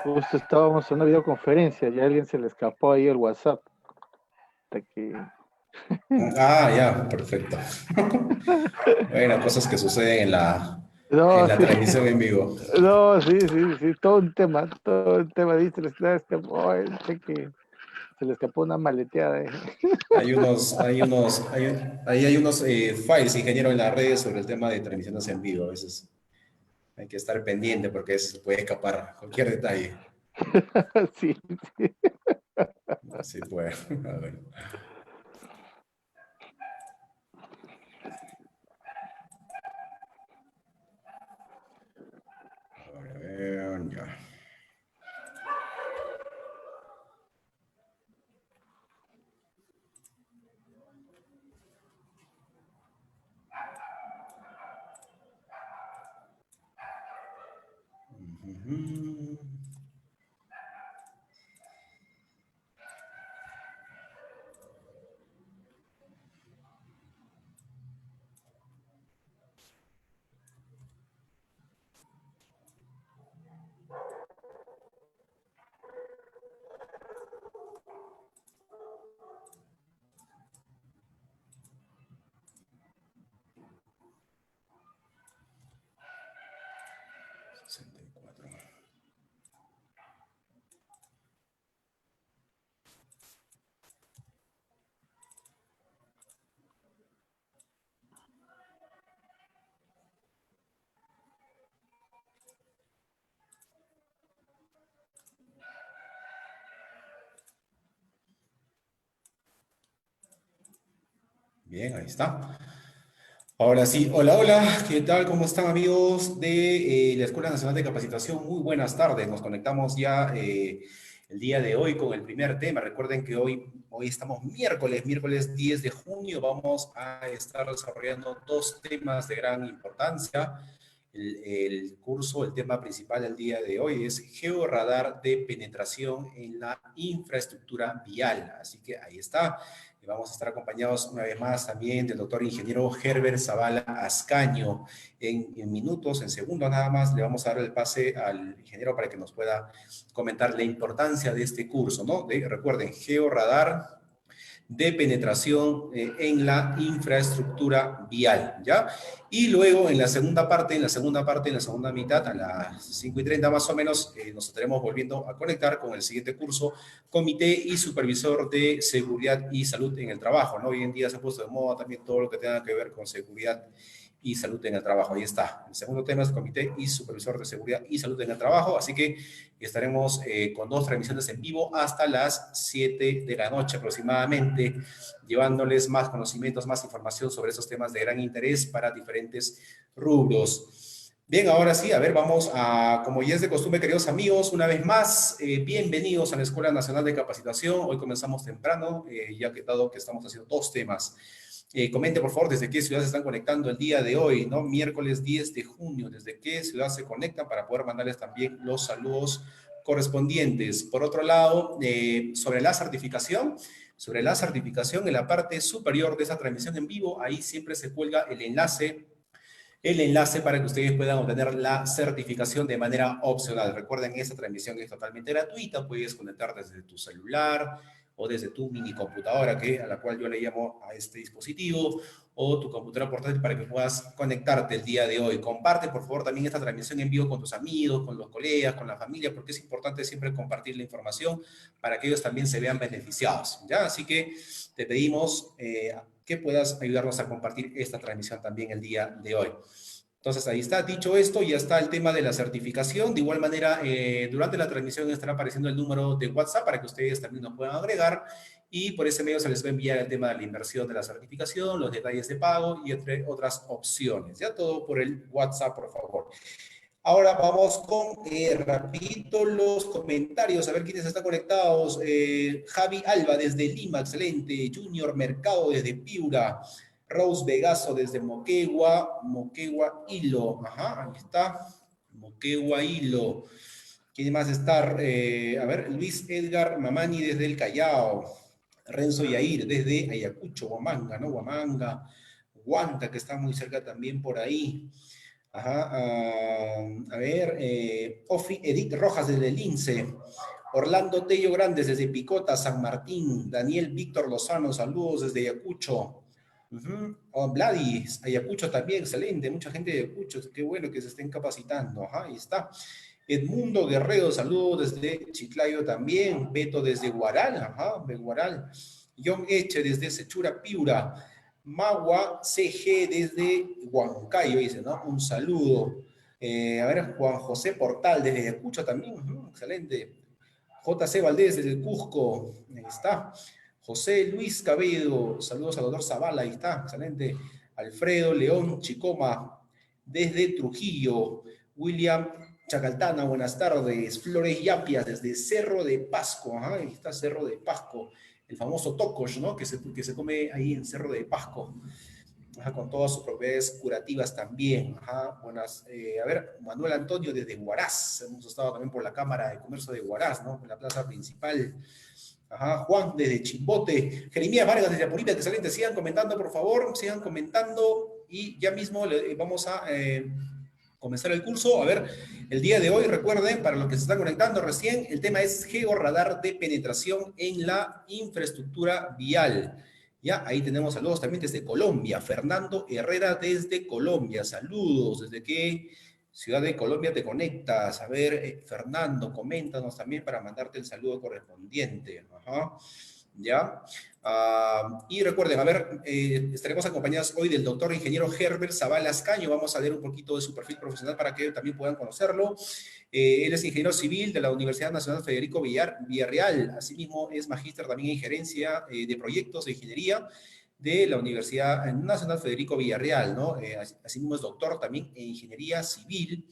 Justo estábamos en una videoconferencia y a alguien se le escapó ahí el WhatsApp. Hasta que... Ah, ya, perfecto. Bueno, cosas que suceden en No, la sí, transmisión en vivo. no, sí, sí, sí, todo un tema, dice, se le escapó, que se le escapó una maleteada. Ahí hay unos files, ingeniero, en las redes sobre el tema de transmisiones en vivo. A veces hay que estar pendiente porque se puede escapar cualquier detalle. Sí, sí. Sí, puede. A ver. A ver, ya. Ujú. Sesenta y cuatro. Bien, ahí está. Ahora sí, hola, hola, ¿qué tal? ¿Cómo están amigos de la Escuela Nacional de Capacitación? Muy buenas tardes, nos conectamos ya el día de hoy con el primer tema. Recuerden que hoy estamos miércoles 10 de junio, vamos a estar desarrollando dos temas de gran importancia. El curso, el tema principal del día de hoy es georradar de penetración en la infraestructura vial. Así que ahí está. Y vamos a estar acompañados una vez más también del doctor ingeniero Herbert Zavala Ascaño. En minutos, en segundos nada más, le vamos a dar el pase al ingeniero para que nos pueda comentar la importancia de este curso, ¿no? Recuerden, georradar de penetración en la infraestructura vial, ¿ya? Y luego en la segunda mitad, a las 5:30 más o menos, nos estaremos volviendo a conectar con el siguiente curso, Comité y Supervisor de Seguridad y Salud en el Trabajo, ¿no? Hoy en día se ha puesto de moda también todo lo que tenga que ver con seguridad y salud en el trabajo. Ahí está. El segundo tema es Comité y Supervisor de Seguridad y Salud en el Trabajo. Así que estaremos con dos transmisiones en vivo hasta las 7 de la noche aproximadamente, llevándoles más conocimientos, más información sobre esos temas de gran interés para diferentes rubros. Bien, ahora sí, a ver, vamos a, como ya es de costumbre, queridos amigos, una vez más, bienvenidos a la Escuela Nacional de Capacitación. Hoy comenzamos temprano, ya que dado que estamos haciendo dos temas. Comente, por favor, desde qué ciudad se están conectando el día de hoy, ¿no? Miércoles 10 de junio, desde qué ciudad se conectan para poder mandarles también los saludos correspondientes. Por otro lado, sobre la certificación, en la parte superior de esa transmisión en vivo, ahí siempre se cuelga el enlace para que ustedes puedan obtener la certificación de manera opcional. Recuerden, esta transmisión es totalmente gratuita, puedes conectar desde tu celular o desde tu mini computadora, a la cual yo le llamo a este dispositivo, o tu computadora portátil para que puedas conectarte el día de hoy. Comparte, por favor, también esta transmisión en vivo con tus amigos, con los colegas, con la familia, porque es importante siempre compartir la información para que ellos también se vean beneficiados, ¿ya? Así que te pedimos que puedas ayudarnos a compartir esta transmisión también el día de hoy. Entonces, ahí está. Dicho esto, ya está el tema de la certificación. De igual manera, durante la transmisión estará apareciendo el número de WhatsApp para que ustedes también nos puedan agregar y por ese medio se les va a enviar el tema de la inversión de la certificación, los detalles de pago y entre otras opciones. Ya todo por el WhatsApp, por favor. Ahora vamos con rapidito los comentarios, a ver quiénes están conectados. Javi Alba desde Lima, excelente. Junior Mercado desde Piura. Rose Vegaso desde Moquegua Hilo. Ajá, ahí está. Moquegua Hilo. ¿Quién más está? A ver, Luis Edgar Mamani desde el Callao. Renzo Yair desde Ayacucho, Huamanga, ¿no? Huamanga. Huanta, que está muy cerca también por ahí. Ajá, a ver, Edith Rojas desde el INSE, Orlando Tello Grandes desde Picota, San Martín, Daniel Víctor Lozano, saludos desde Ayacucho. Oh, Vladis, Ayacucho también, excelente, mucha gente de Ayacucho, qué bueno que se estén capacitando. Ajá, ahí está. Edmundo Guerrero, saludos desde Chiclayo también. Beto desde Guaral, ajá, de Guaral. John Eche desde Sechura Piura. Magua CG desde Huancayo, dice, ¿no? Un saludo. A ver, Juan José Portal desde Ayacucho también, excelente. JC Valdés desde el Cusco, ahí está. José Luis Cabello, saludos al doctor Zavala, ahí está, excelente. Alfredo León Chicoma, desde Trujillo. William Chacaltana, buenas tardes. Flores Yapias, desde Cerro de Pasco, ajá, ahí está Cerro de Pasco, el famoso tocos, ¿no? Que se come ahí en Cerro de Pasco. Ajá, con todas sus propiedades curativas también. Ajá, buenas. A ver, Manuel Antonio desde Huaraz. Hemos estado también por la Cámara de Comercio de Huaraz, ¿no? En la plaza principal. Ajá, Juan desde Chimbote. Jeremías Vargas desde Apurita, excelente. Sigan comentando, por favor. Sigan comentando. Y ya mismo vamos a comenzar el curso. A ver, el día de hoy, recuerden, para los que se están conectando recién, el tema es georradar de penetración en la infraestructura vial. Ya, ahí tenemos saludos también desde Colombia. Fernando Herrera desde Colombia. Saludos. ¿Desde qué ciudad de Colombia te conectas? A ver, Fernando, coméntanos también para mandarte el saludo correspondiente. Ajá. ¿Ya? Y recuerden, a ver, estaremos acompañados hoy del doctor ingeniero Herbert Zavala Ascaño. Vamos a leer un poquito de su perfil profesional para que también puedan conocerlo. Él es ingeniero civil de la Universidad Nacional Federico Villarreal. Asimismo, es magíster también en gerencia de proyectos de ingeniería de la Universidad Nacional Federico Villarreal, ¿no? Asimismo, es doctor también en ingeniería civil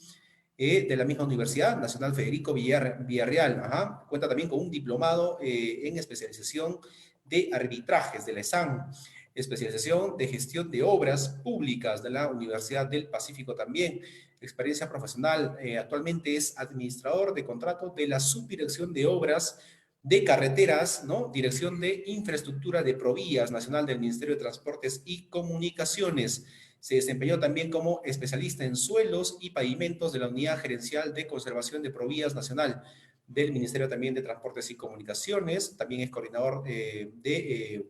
de la misma Universidad Nacional Federico Villarreal. Ajá. Cuenta también con un diplomado en especialización de arbitrajes de la ESAN, especialización de gestión de obras públicas de la Universidad del Pacífico también. Experiencia profesional, actualmente es administrador de contrato de la Subdirección de Obras de Carreteras, ¿no? Dirección de Infraestructura de Provías Nacional del Ministerio de Transportes y Comunicaciones. Se desempeñó también como especialista en suelos y pavimentos de la Unidad Gerencial de Conservación de Provías Nacional del Ministerio también de Transportes y Comunicaciones. También es coordinador de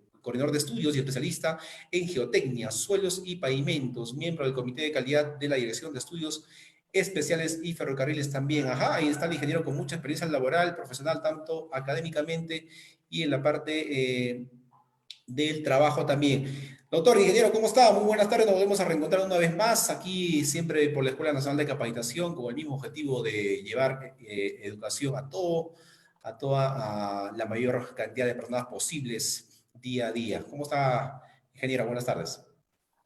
estudios y especialista en geotecnia, suelos y pavimentos, miembro del Comité de Calidad de la Dirección de Estudios Especiales y Ferrocarriles también. Ajá, ahí está el ingeniero con mucha experiencia laboral, profesional, tanto académicamente y en la parte del trabajo también. Doctor ingeniero, ¿cómo está? Muy buenas tardes, nos volvemos a reencontrar una vez más aquí siempre por la Escuela Nacional de Capacitación con el mismo objetivo de llevar educación a toda la mayor cantidad de personas posibles día a día. ¿Cómo está, ingeniero? Buenas tardes.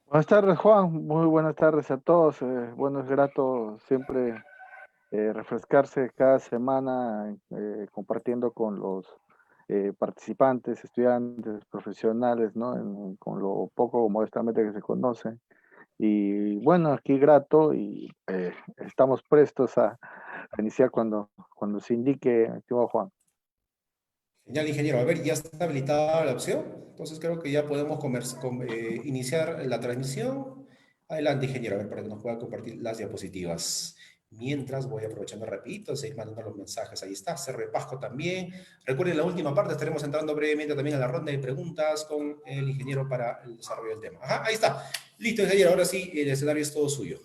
Buenas tardes, Juan. Muy buenas tardes a todos. Bueno, es grato siempre refrescarse cada semana compartiendo con los participantes, estudiantes, profesionales, ¿no? Con lo poco modestamente que se conoce. Y bueno, aquí grato y estamos prestos a iniciar cuando se indique, estimado Juan. Genial, ingeniero. A ver, ya está habilitada la opción. Entonces creo que ya podemos iniciar la transmisión. Adelante, ingeniero, a ver, para que nos pueda compartir las diapositivas. Mientras voy aprovechando rapidito, seguir mandando los mensajes. Ahí está, Cerro de Pasco también. Recuerden, la última parte estaremos entrando brevemente también a la ronda de preguntas con el ingeniero para el desarrollo del tema. Ajá, ahí está. Listo, ingeniero. Ahora sí, el escenario es todo suyo.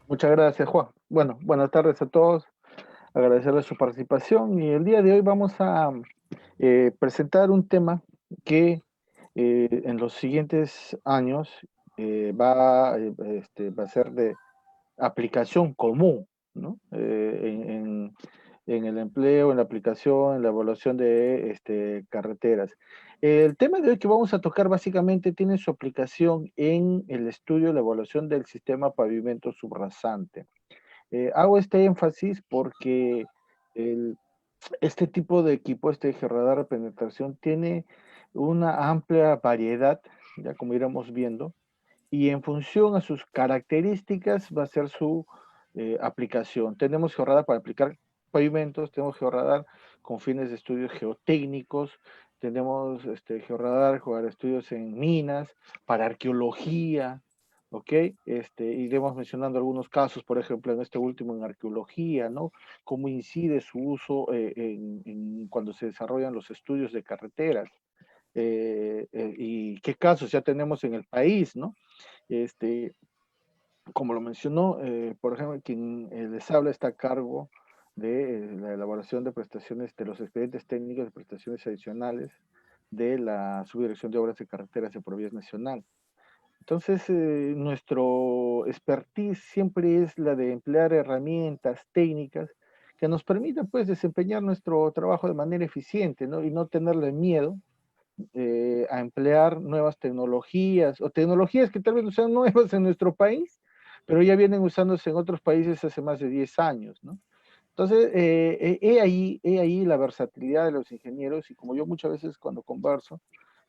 Muchas gracias, Juan. Bueno, buenas tardes a todos. Agradecerles su participación y el día de hoy vamos a presentar un tema que en los siguientes años va a ser de aplicación común, ¿no? En el empleo, en la aplicación, en la evaluación de carreteras. El tema de hoy que vamos a tocar básicamente tiene su aplicación en el estudio y la evaluación del sistema pavimento subrasante. Hago este énfasis porque el, este tipo de equipo, este georradar de penetración, tiene una amplia variedad, ya como iremos viendo, y en función a sus características va a ser su aplicación. Tenemos georradar para aplicar pavimentos, tenemos georradar con fines de estudios geotécnicos, tenemos georradar para estudios en minas, para arqueología, ¿ok? Iremos mencionando algunos casos, por ejemplo, en este último en arqueología, ¿no? Cómo incide su uso cuando se desarrollan los estudios de carreteras, y qué casos ya tenemos en el país, ¿no? Este, Como lo mencionó, por ejemplo, quien les habla está a cargo de la elaboración de prestaciones, de los expedientes técnicos de prestaciones adicionales de la Subdirección de Obras de Carreteras de Provías Nacional. Entonces, nuestro expertise siempre es la de emplear herramientas técnicas que nos permitan, pues, desempeñar nuestro trabajo de manera eficiente, ¿no? Y no tenerle miedo a emplear nuevas tecnologías o tecnologías que tal vez no sean nuevas en nuestro país, pero ya vienen usándose en otros países hace más de 10 años, ¿no? Entonces, he ahí la versatilidad de los ingenieros y como yo muchas veces cuando converso,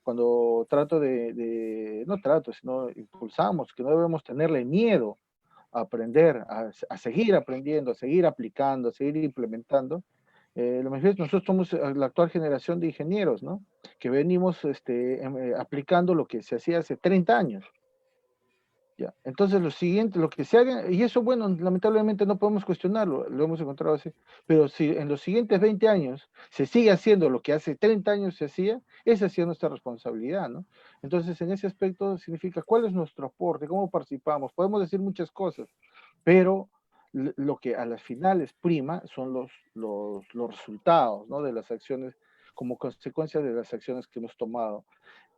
cuando trato no trato, sino impulsamos que no debemos tenerle miedo a aprender, a seguir aprendiendo, a seguir aplicando, a seguir implementando. Lo mejor es nosotros somos la actual generación de ingenieros, ¿no? Que venimos aplicando lo que se hacía hace 30 años. ¿Ya? Entonces, lo siguiente, lo que se haga, y eso, bueno, lamentablemente no podemos cuestionarlo, lo hemos encontrado así, pero si en los siguientes 20 años se sigue haciendo lo que hace 30 años se hacía, esa sí es nuestra responsabilidad, ¿no? Entonces, en ese aspecto significa cuál es nuestro aporte, cómo participamos, podemos decir muchas cosas, pero lo que a las finales prima son los resultados, ¿no? De las acciones, como consecuencia de las acciones que hemos tomado.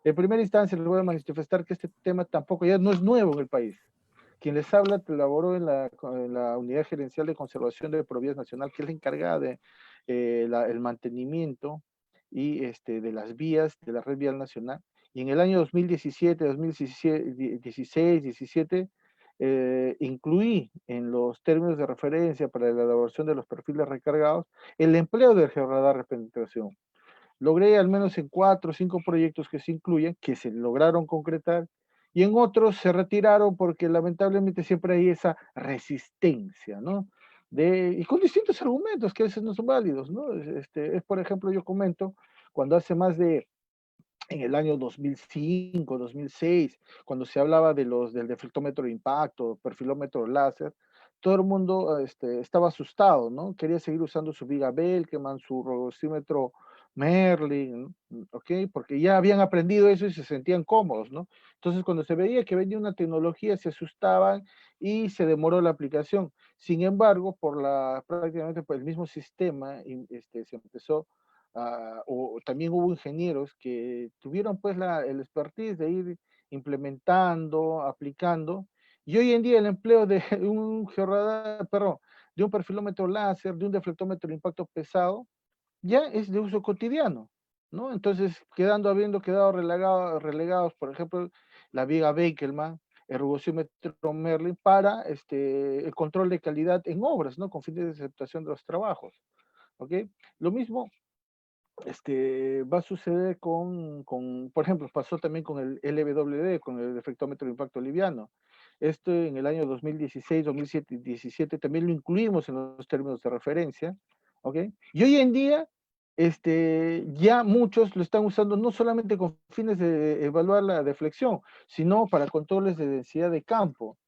En primera instancia, les voy a manifestar que este tema tampoco ya no es nuevo en el país. Quien les habla laboró en la Unidad Gerencial de Conservación de Provías Nacional, que es la encargada de el mantenimiento y de las vías de la red vial nacional. Y en el año 2017, 2016, 17, incluí en los términos de referencia para la elaboración de los perfiles recargados el empleo del georradar de penetración. Logré al menos en 4 o 5 proyectos que se incluyen, que se lograron concretar, y en otros se retiraron porque lamentablemente siempre hay esa resistencia, ¿no? Y con distintos argumentos que a veces no son válidos, ¿no? Por ejemplo, yo comento, cuando hace más de, en el año 2005, 2006, cuando se hablaba del deflectómetro de impacto, perfilómetro láser, todo el mundo estaba asustado, ¿no? Quería seguir usando su Viga Belkeman, su rogosímetro Merlin, ¿ok? Porque ya habían aprendido eso y se sentían cómodos, ¿no? Entonces, cuando se veía que venía una tecnología, se asustaban y se demoró la aplicación. Sin embargo, prácticamente por el mismo sistema, se empezó o también hubo ingenieros que tuvieron pues el expertise de ir implementando, aplicando, y hoy en día el empleo de un georradar, perdón, de un perfilómetro láser, de un deflectómetro de impacto pesado, ya es de uso cotidiano, ¿no? Entonces, habiendo quedado relegados, por ejemplo, la viga Bakelman, el rugosímetro Merlin, para el control de calidad en obras, ¿no? Con fines de aceptación de los trabajos, ¿ok? Lo mismo va a suceder por ejemplo, pasó también con el LWD, con el efectómetro de impacto liviano. Esto en el año 2016, 2017 también lo incluimos en los términos de referencia, ¿ok? Y hoy en día, ya muchos lo están usando no solamente con fines de evaluar la deflexión, sino para controles de densidad de campo.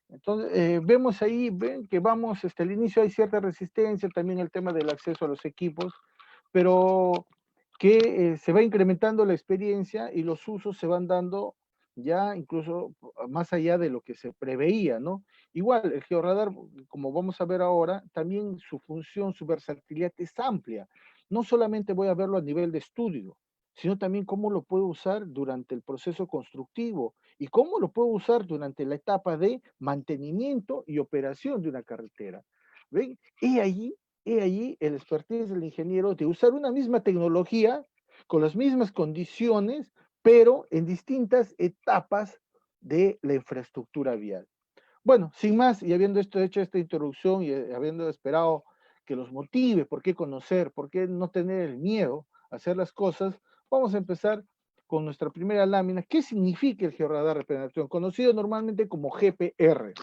Entonces, vemos ahí, ven que vamos, al inicio hay cierta resistencia, también el tema del acceso a los equipos, pero que se va incrementando la experiencia y los usos se van dando ya incluso más allá de lo que se preveía, ¿no? Igual, el georradar, como vamos a ver ahora, también su función, su versatilidad es amplia. No solamente voy a verlo a nivel de estudio, sino también cómo lo puedo usar durante el proceso constructivo y cómo lo puedo usar durante la etapa de mantenimiento y operación de una carretera. ¿Ven? He allí el expertise del ingeniero de usar una misma tecnología con las mismas condiciones, pero en distintas etapas de la infraestructura vial. Bueno, sin más, y habiendo hecho esta introducción y habiendo esperado que los motive, por qué conocer, por qué no tener el miedo a hacer las cosas, vamos a empezar con nuestra primera lámina. ¿Qué significa el georradar de penetración? Conocido normalmente como GPR.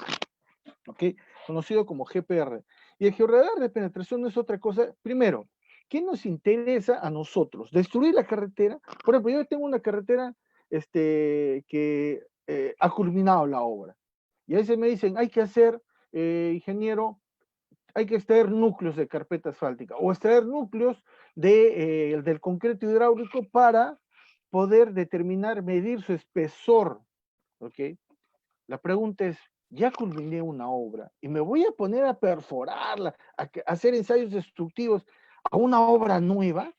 ¿Ok? Conocido como GPR. Y el georradar de penetración no es otra cosa. Primero, ¿qué nos interesa a nosotros? Destruir la carretera. Por ejemplo, yo tengo una carretera que ha culminado la obra. Y a veces me dicen, hay que hacer, ingeniero, hay que extraer núcleos de carpeta asfáltica o extraer núcleos del concreto hidráulico para poder determinar, medir su espesor, ¿ok? La pregunta es, ya culminé una obra y me voy a poner a perforarla, a hacer ensayos destructivos a una obra nueva,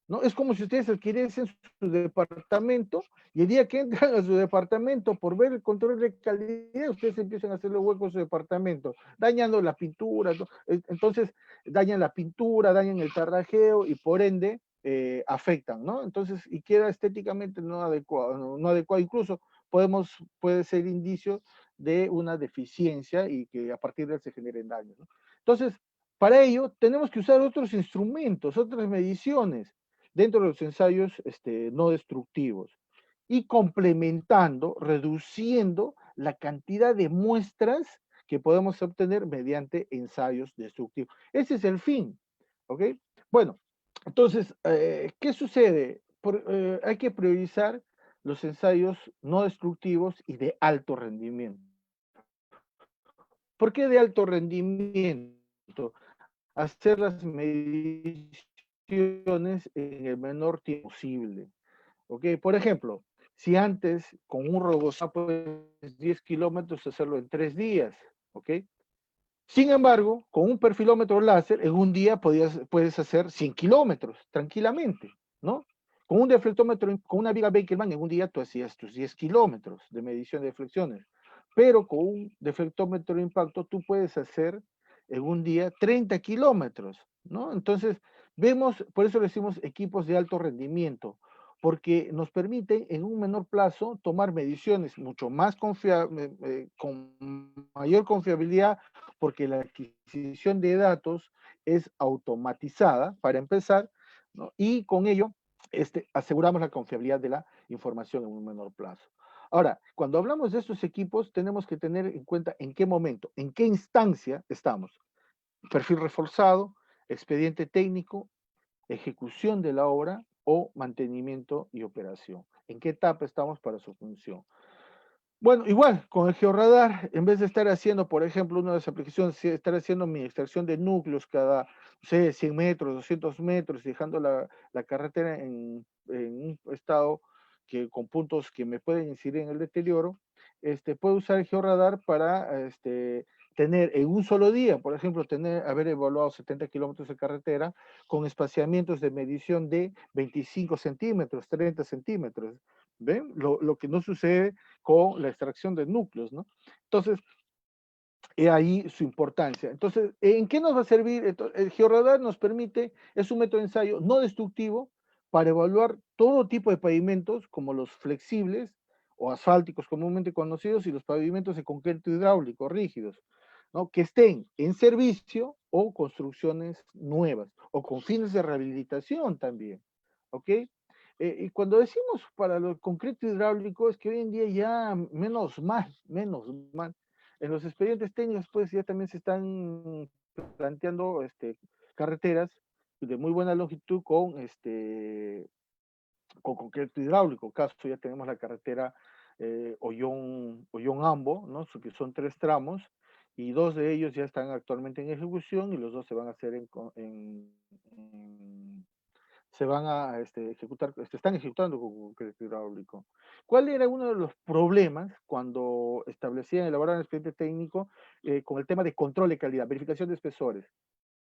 ¿no? Es como si ustedes adquiriesen su departamento y el día que entran a su departamento por ver el control de calidad, ustedes empiezan a hacerle huecos a su departamento, dañando la pintura, ¿no? Entonces dañan la pintura, dañan el tarrajeo y por ende afectan, ¿no? Entonces, y queda estéticamente no adecuado, no adecuado, incluso puede ser indicio de una deficiencia y que a partir de él se generen daños, ¿no? Entonces, para ello tenemos que usar otros instrumentos, otras mediciones dentro de los ensayos no destructivos y complementando, reduciendo la cantidad de muestras que podemos obtener mediante ensayos destructivos. Ese es el fin, ¿ok? Bueno, entonces, ¿qué sucede? Hay que priorizar los ensayos no destructivos y de alto rendimiento. ¿Por qué de alto rendimiento? Hacer las mediciones en el menor tiempo posible. ¿Ok? Por ejemplo, si antes con un RoboSAR puedes 10 kilómetros, hacerlo en 3 días. ¿Ok? Sin embargo, con un perfilómetro láser, en un día puedes hacer 100 kilómetros tranquilamente, ¿no? Con un deflectómetro, con una viga Bakerman, en un día tú hacías tus 10 kilómetros de medición de deflecciones. Pero con un deflectómetro de impacto tú puedes hacer en un día 30 kilómetros, ¿no? Entonces, vemos, por eso le decimos equipos de alto rendimiento, porque nos permiten en un menor plazo tomar mediciones mucho más con mayor confiabilidad, porque la adquisición de datos es automatizada, para empezar, ¿no? Y con ello aseguramos la confiabilidad de la información en un menor plazo. Ahora, cuando hablamos de estos equipos, tenemos que tener en cuenta en qué momento, en qué instancia estamos. Perfil reforzado, expediente técnico, ejecución de la obra o mantenimiento y operación. ¿En qué etapa estamos para su función? Bueno, igual, con el georradar, en vez de estar haciendo, por ejemplo, una de las aplicaciones, estar haciendo mi extracción de núcleos cada, no sé, 100 metros, 200 metros, dejando la carretera en un estado que, con puntos que me pueden incidir en el deterioro, puedo usar el georradar para tener en un solo día, por ejemplo, haber evaluado 70 kilómetros de carretera con espaciamientos de medición de 25 centímetros, 30 centímetros. ¿Ven? Lo que no sucede con la extracción de núcleos, ¿no? Entonces, he ahí su importancia. Entonces, ¿en qué nos va a servir? El georradar nos permite, es un método de ensayo no destructivo para evaluar todo tipo de pavimentos, como los flexibles o asfálticos comúnmente conocidos y los pavimentos de concreto hidráulico rígidos, ¿no? Que estén en servicio o construcciones nuevas, o con fines de rehabilitación también, ¿ok? Y cuando decimos para lo concreto hidráulico, es que hoy en día ya menos mal. En los expedientes técnicos, pues ya también se están planteando carreteras de muy buena longitud con concreto hidráulico. Caso ya tenemos la carretera Ollón-Ambo, ¿no? Que son 3 tramos, y 2 de ellos ya están actualmente en ejecución y los 2 se van a hacer se van a ejecutar, están ejecutando con concreto hidráulico. ¿Cuál era uno de los problemas cuando establecían, elaboraban el expediente técnico con el tema de control de calidad, verificación de espesores?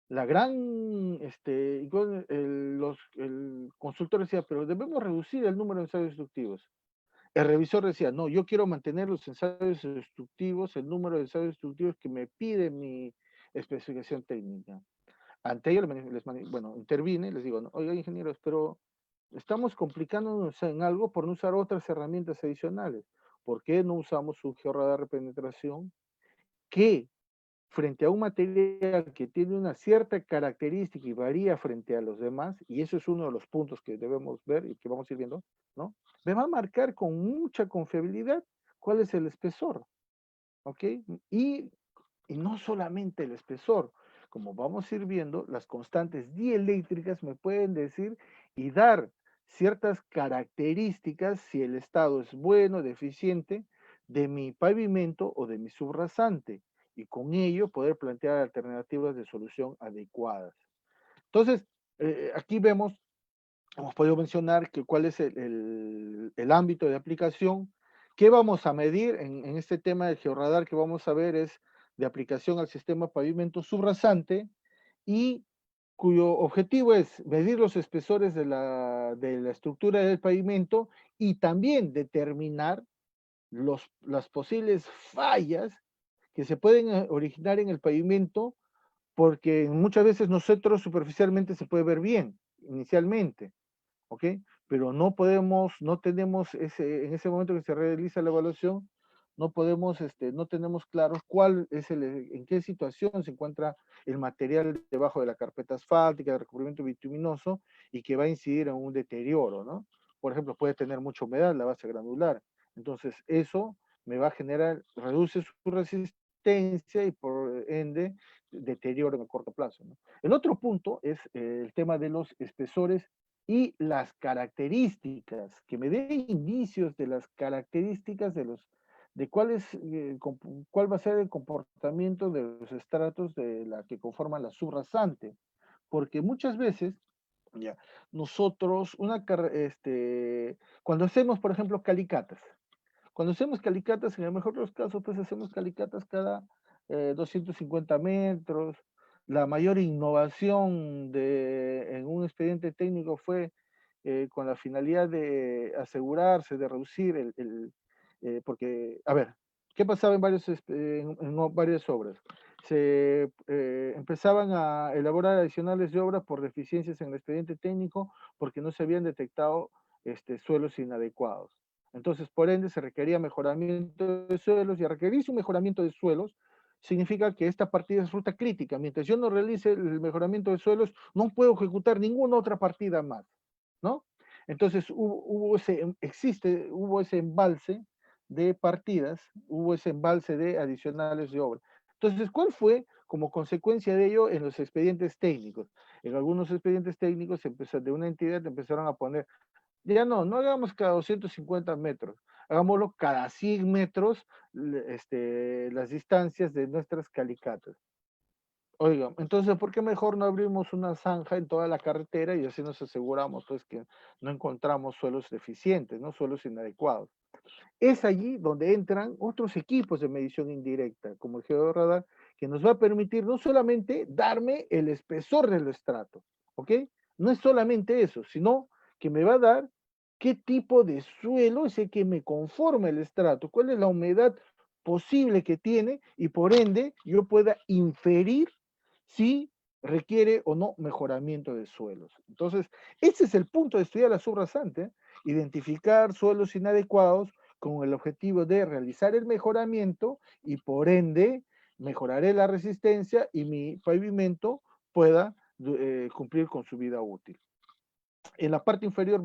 La gran, el consultor decía, pero debemos reducir el número de ensayos destructivos. El revisor decía, no, yo quiero mantener los ensayos destructivos, el número de ensayos destructivos que me pide mi especificación técnica. Ante ello, bueno, intervine, les digo, no, oiga, ingenieros, pero estamos complicándonos en algo por no usar otras herramientas adicionales. ¿Por qué no usamos un georradar de penetración que, frente a un material que tiene una cierta característica y varía frente a los demás, y eso es uno de los puntos que debemos ver y que vamos a ir viendo, ¿no? Me va a marcar con mucha confiabilidad cuál es el espesor, ¿ok? Y, y no solamente el espesor, como vamos a ir viendo, las constantes dieléctricas me pueden decir y dar ciertas características si el estado es bueno, deficiente, de mi pavimento o de mi subrasante y con ello poder plantear alternativas de solución adecuadas. Entonces, aquí vemos, hemos podido mencionar que cuál es el ámbito de aplicación. ¿Qué vamos a medir en este tema del georradar? Que vamos a ver es de aplicación al sistema pavimento subrasante y cuyo objetivo es medir los espesores de la estructura del pavimento y también determinar las posibles fallas que se pueden originar en el pavimento, porque muchas veces nosotros superficialmente se puede ver bien inicialmente, ¿ok? Pero no podemos, no tenemos en ese momento que se realiza la evaluación, no podemos, no tenemos claro cuál es en qué situación se encuentra el material debajo de la carpeta asfáltica, de recubrimiento bituminoso, y que va a incidir en un deterioro, ¿no? Por ejemplo, puede tener mucha humedad la base granular. Entonces, eso me va a generar, reduce su resistencia y por ende, deterioro en el corto plazo, ¿no? El otro punto es el tema de los espesores y las características, que me dé indicios de las características de cuál va a ser el comportamiento de los estratos de la que conforman la subrasante, porque muchas veces, ya, nosotros, cuando hacemos, por ejemplo, calicatas, cuando hacemos calicatas, en el mejor de los casos, pues hacemos calicatas cada 250 metros. La mayor innovación en un expediente técnico fue con la finalidad de asegurarse, de reducir porque, a ver, ¿qué pasaba en varias obras? Se empezaban a elaborar adicionales de obra por deficiencias en el expediente técnico porque no se habían detectado suelos inadecuados. Entonces, por ende, se requería mejoramiento de suelos y al requerirse un mejoramiento de suelos, significa que esta partida es ruta crítica. Mientras yo no realice el mejoramiento de suelos, no puedo ejecutar ninguna otra partida más, ¿no? Entonces, hubo ese embalse de partidas, hubo ese embalse de adicionales de obra. Entonces, ¿cuál fue como consecuencia de ello en los expedientes técnicos? En algunos expedientes técnicos de una entidad empezaron a poner ya no hagamos cada 250 metros, hagámoslo cada 100 metros, las distancias de nuestras calicatas. Oiga, entonces, ¿por qué mejor no abrimos una zanja en toda la carretera y así nos aseguramos pues que no encontramos suelos deficientes, ¿no? Suelos inadecuados? Es allí donde entran otros equipos de medición indirecta, como el georradar, que nos va a permitir no solamente darme el espesor del estrato, ¿ok? No es solamente eso, sino que me va a dar qué tipo de suelo es el que me conforma el estrato, cuál es la humedad posible que tiene y por ende yo pueda inferir si requiere o no mejoramiento de suelos. Entonces, ese es el punto de estudiar la subrasante, ¿eh? Identificar suelos inadecuados con el objetivo de realizar el mejoramiento y por ende mejoraré la resistencia y mi pavimento pueda cumplir con su vida útil. En la parte inferior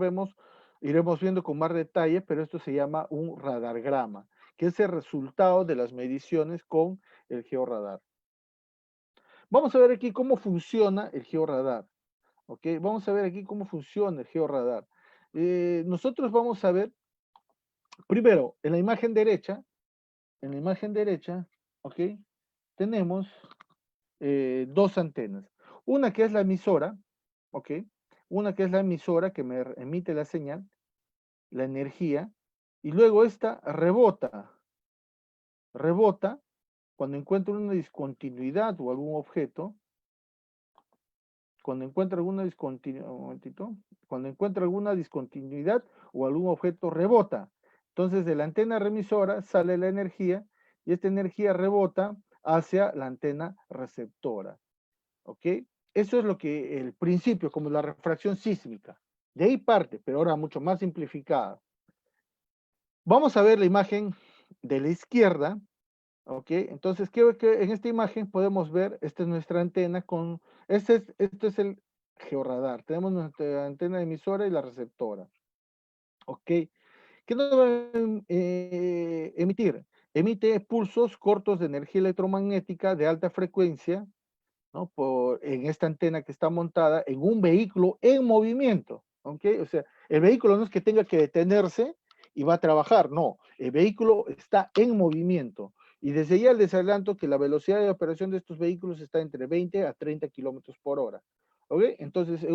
iremos viendo con más detalle, pero esto se llama un radargrama, que es el resultado de las mediciones con el georradar. Vamos a ver aquí cómo funciona el georradar. ¿Ok? Vamos a ver aquí cómo funciona el georradar. Nosotros vamos a ver, primero, en la imagen derecha, ¿ok? Tenemos dos antenas. Una que es la emisora, ¿ok? Una que es la emisora que me emite la señal, la energía, y luego esta rebota cuando encuentra una discontinuidad o algún objeto, cuando encuentra alguna discontinuidad o algún objeto rebota. Entonces de la antena remisora sale la energía y esta energía rebota hacia la antena receptora. ¿Ok? Eso es lo que el principio, como la refracción sísmica. De ahí parte, pero ahora mucho más simplificada. Vamos a ver la imagen de la izquierda. ¿Ok? Entonces, que en esta imagen podemos ver, esta es nuestra antena este es el georradar. Tenemos nuestra antena emisora y la receptora. ¿Ok? ¿Qué nos va a emitir? Emite pulsos cortos de energía electromagnética de alta frecuencia, ¿no? En esta antena que está montada en un vehículo en movimiento. ¿Ok? O sea, el vehículo no es que tenga que detenerse y va a trabajar. No, el vehículo está en movimiento. Y desde ya les adelanto que la velocidad de operación de estos vehículos está entre 20 a 30 kilómetros por hora. ¿Ok? Entonces,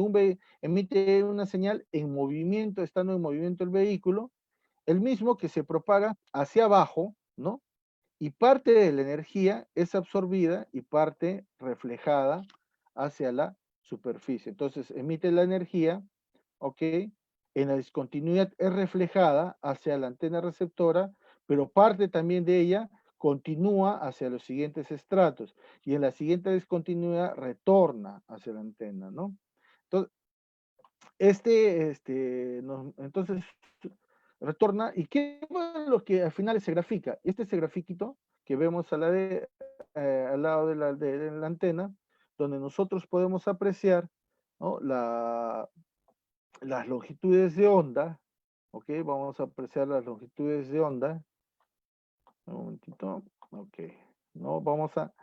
emite una señal en movimiento, estando en movimiento el vehículo, el mismo que se propaga hacia abajo, ¿no? Y parte de la energía es absorbida y parte reflejada hacia la superficie. Entonces, emite la energía, ¿ok? En la discontinuidad es reflejada hacia la antena receptora, pero parte también de ella continúa hacia los siguientes estratos y en la siguiente discontinuidad retorna hacia la antena, ¿no? Entonces, entonces retorna y qué es lo que al final se grafica. Ese grafiquito que vemos al lado de la antena, donde nosotros podemos apreciar, ¿no? Las longitudes de onda, ¿ok? Vamos a apreciar las longitudes de onda. Un momentito, ok. ¿No? Vamos a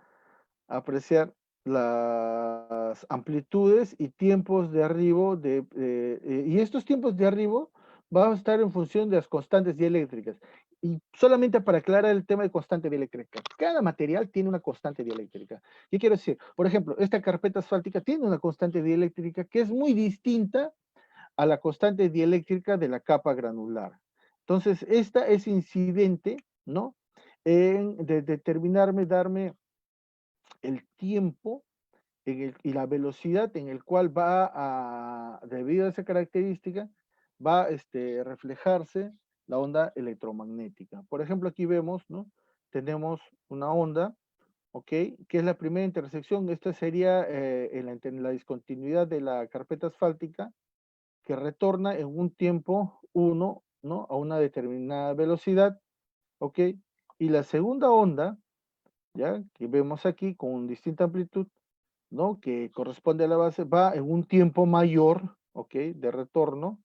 apreciar las amplitudes y tiempos de arribo y estos tiempos de arribo van a estar en función de las constantes dieléctricas. Y solamente para aclarar el tema de constante dieléctrica, cada material tiene una constante dieléctrica. ¿Qué quiero decir? Por ejemplo, esta carpeta asfáltica tiene una constante dieléctrica que es muy distinta a la constante dieléctrica de la capa granular. Entonces, esta es incidente, ¿no? De darme el tiempo y la velocidad en el cual debido a esa característica, va a reflejarse la onda electromagnética. Por ejemplo, aquí vemos, ¿no? Tenemos una onda, ¿ok? Que es la primera intersección. Esta sería en la discontinuidad de la carpeta asfáltica, que retorna en un tiempo 1, ¿no? A una determinada velocidad, ¿ok? Y la segunda onda, ¿ya? Que vemos aquí con distinta amplitud, ¿no? Que corresponde a la base, va en un tiempo mayor, ¿ok? De retorno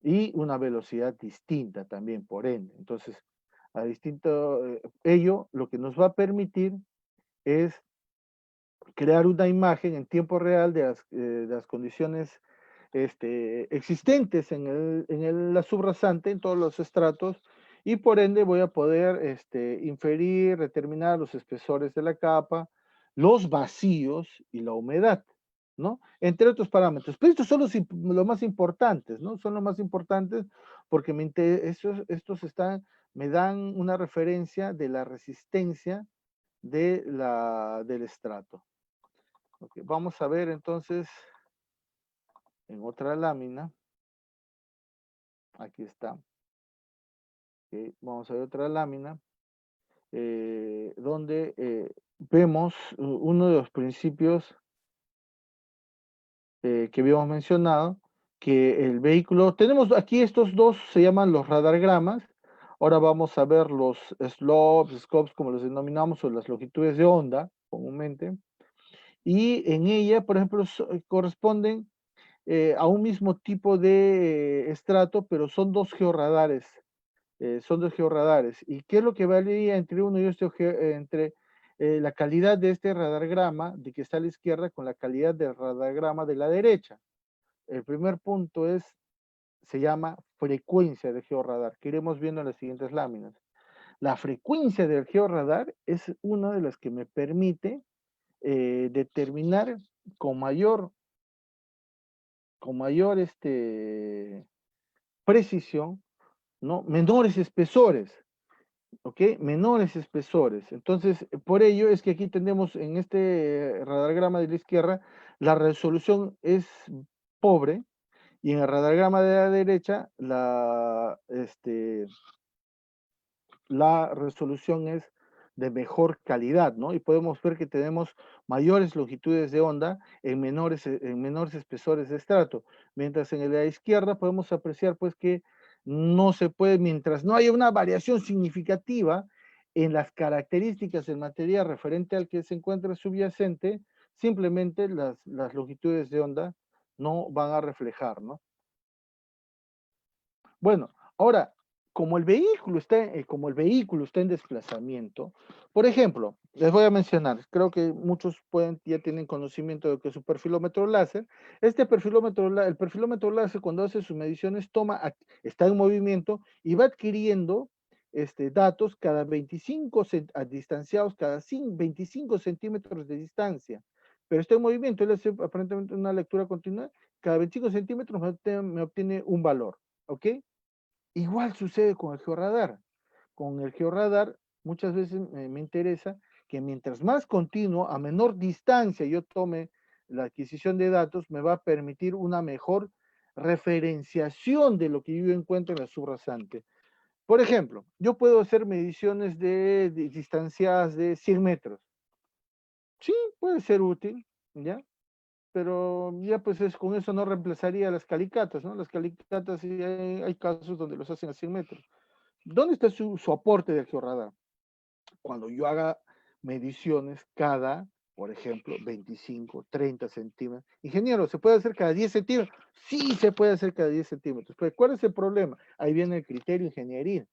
y una velocidad distinta también, por ende. Entonces, ello lo que nos va a permitir es crear una imagen en tiempo real de las condiciones existentes la subrasante, en todos los estratos, y por ende voy a poder inferir, determinar los espesores de la capa, los vacíos y la humedad, ¿no? Entre otros parámetros. Pero estos son los más importantes, ¿no? Son los más importantes porque me dan una referencia de la resistencia del estrato. Okay, vamos a ver entonces en otra lámina. Aquí está. Okay, vamos a ver otra lámina donde vemos uno de los principios que habíamos mencionado, que el vehículo, tenemos aquí estos dos, se llaman los radargramas. Ahora vamos a ver los slopes, scopes, como los denominamos, o las longitudes de onda, comúnmente. Y en ella, por ejemplo, corresponden a un mismo tipo de estrato, pero son dos georradares. Son dos georradares. ¿Y qué es lo que varía entre uno y entre la calidad de este radargrama, de que está a la izquierda, con la calidad del radargrama de la derecha? El primer punto se llama frecuencia de georradar, que iremos viendo en las siguientes láminas. La frecuencia del georradar es una de las que me permite determinar con mayor precisión, ¿no? Menores espesores, ¿ok? Menores espesores. Entonces, por ello es que aquí tenemos en este radargrama de la izquierda, la resolución es pobre, y en el radargrama de la derecha, la resolución es de mejor calidad, ¿no? Y podemos ver que tenemos mayores longitudes de onda en menores espesores de estrato, mientras en la izquierda podemos apreciar pues que no se puede, mientras no haya una variación significativa en las características del material referente al que se encuentra subyacente, simplemente las longitudes de onda no van a reflejar, ¿no? Bueno, ahora, como el vehículo está en desplazamiento, por ejemplo, les voy a mencionar, creo que muchos ya tienen conocimiento de que su perfilómetro láser, el perfilómetro láser cuando hace sus mediciones está en movimiento y va adquiriendo datos cada 25 distanciados, cada 25 centímetros de distancia, pero está en movimiento, él hace aparentemente una lectura continua, cada 25 centímetros me obtiene un valor, ¿ok? Igual sucede con el georradar. Con el georradar muchas veces me interesa que mientras más continuo, a menor distancia yo tome la adquisición de datos, me va a permitir una mejor referenciación de lo que yo encuentro en la subrasante. Por ejemplo, yo puedo hacer mediciones de distancias de 100 metros. Sí, puede ser útil, ¿ya? Pero ya pues con eso no reemplazaría las calicatas, ¿no? Las calicatas sí hay casos donde los hacen a 100 metros. ¿Dónde está su aporte del georradar? Cuando yo haga mediciones cada, por ejemplo, 25, 30 centímetros. Ingeniero, ¿se puede hacer cada 10 centímetros? Sí, se puede hacer cada 10 centímetros. Pero ¿cuál es el problema? Ahí viene el criterio ingeniería,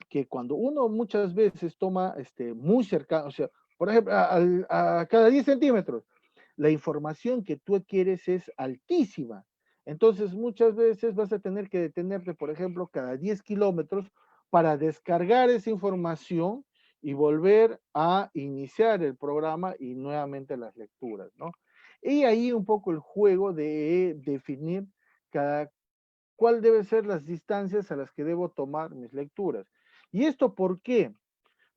que cuando uno muchas veces toma muy cercano, o sea, por ejemplo, a cada 10 centímetros, la información que tú adquieres es altísima. Entonces, muchas veces vas a tener que detenerte, por ejemplo, cada 10 kilómetros para descargar esa información y volver a iniciar el programa y nuevamente las lecturas, ¿no? Y ahí un poco el juego de definir cuál deben ser las distancias a las que debo tomar mis lecturas. ¿Y esto por qué?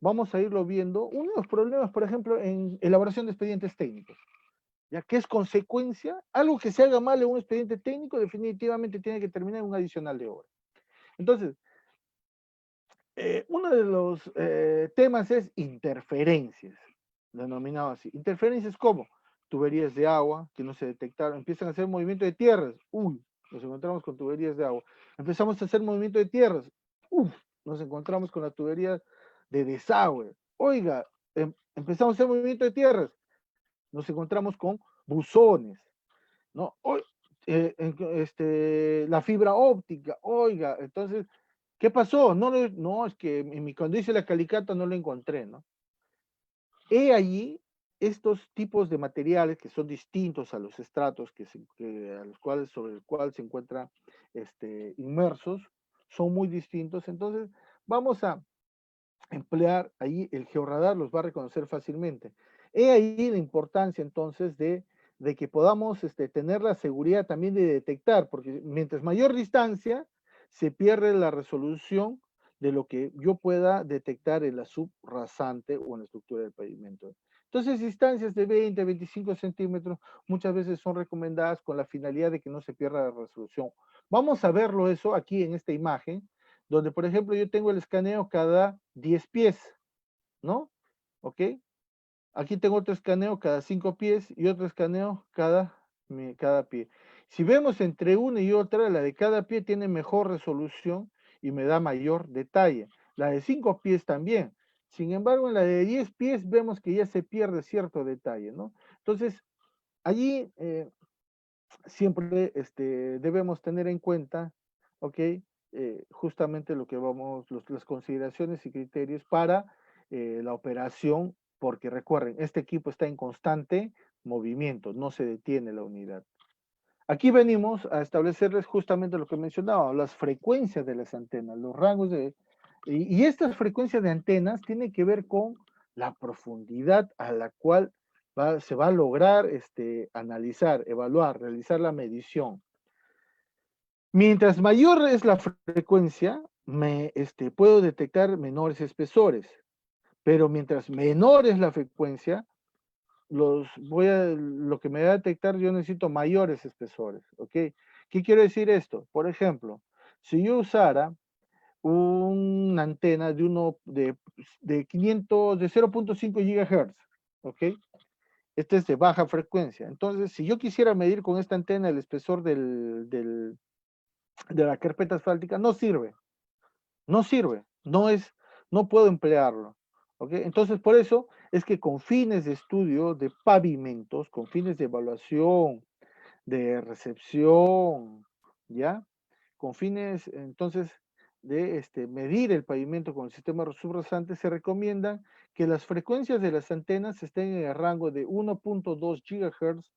Vamos a irlo viendo. Uno de los problemas, por ejemplo, en elaboración de expedientes técnicos, ya que es consecuencia, algo que se haga mal en un expediente técnico definitivamente tiene que terminar en un adicional de hora. Entonces, uno de los temas es interferencias, denominado así. Interferencias como tuberías de agua que no se detectaron, empiezan a hacer movimiento de tierras, uy, nos encontramos con tuberías de agua. Empezamos a hacer movimiento de tierras, uff, nos encontramos con la tubería de desagüe. Oiga, empezamos a hacer movimiento de tierras, nos encontramos con buzones, ¿no? La fibra óptica, oiga, entonces, ¿qué pasó? No, es que cuando hice la calicata no lo encontré, ¿no? He allí estos tipos de materiales que son distintos a los estratos sobre el cual se encuentran inmersos, son muy distintos. Entonces, vamos a emplear ahí el georradar, los va a reconocer fácilmente. He ahí la importancia entonces de que podamos tener la seguridad también de detectar, porque mientras mayor distancia, se pierde la resolución de lo que yo pueda detectar en la subrasante o en la estructura del pavimento. Entonces, distancias de 20, 25 centímetros muchas veces son recomendadas con la finalidad de que no se pierda la resolución. Vamos a verlo eso aquí en esta imagen, donde por ejemplo yo tengo el escaneo cada 10 pies, ¿no? ¿Ok? Aquí tengo otro escaneo cada 5 pies y otro escaneo cada pie. Si vemos entre una y otra, la de cada pie tiene mejor resolución y me da mayor detalle. La de 5 pies también. Sin embargo, en la de 10 pies vemos que ya se pierde cierto detalle, ¿no? Entonces, allí siempre debemos tener en cuenta, ¿ok? Justamente lo que las consideraciones y criterios para la operación, porque recuerden, este equipo está en constante movimiento, no se detiene la unidad. Aquí venimos a establecerles justamente lo que mencionaba, las frecuencias de las antenas, los rangos y estas frecuencias de antenas tienen que ver con la profundidad a la cual se va a lograr analizar, evaluar, realizar la medición. Mientras mayor es la frecuencia, puedo detectar menores espesores, pero mientras menor es la frecuencia, lo que me va a detectar yo necesito mayores espesores, ¿ok? ¿Qué quiero decir esto? Por ejemplo, si yo usara una antena de 0.5 GHz, ¿ok? Este es de baja frecuencia. Entonces, si yo quisiera medir con esta antena el espesor de la carpeta asfáltica, no sirve, no puedo emplearlo. ¿Ok? Entonces, por eso es que con fines de estudio de pavimentos, con fines de evaluación, de recepción, ¿ya? Con fines, entonces, de medir el pavimento con el sistema subrasante, se recomienda que las frecuencias de las antenas estén en el rango de 1.2 GHz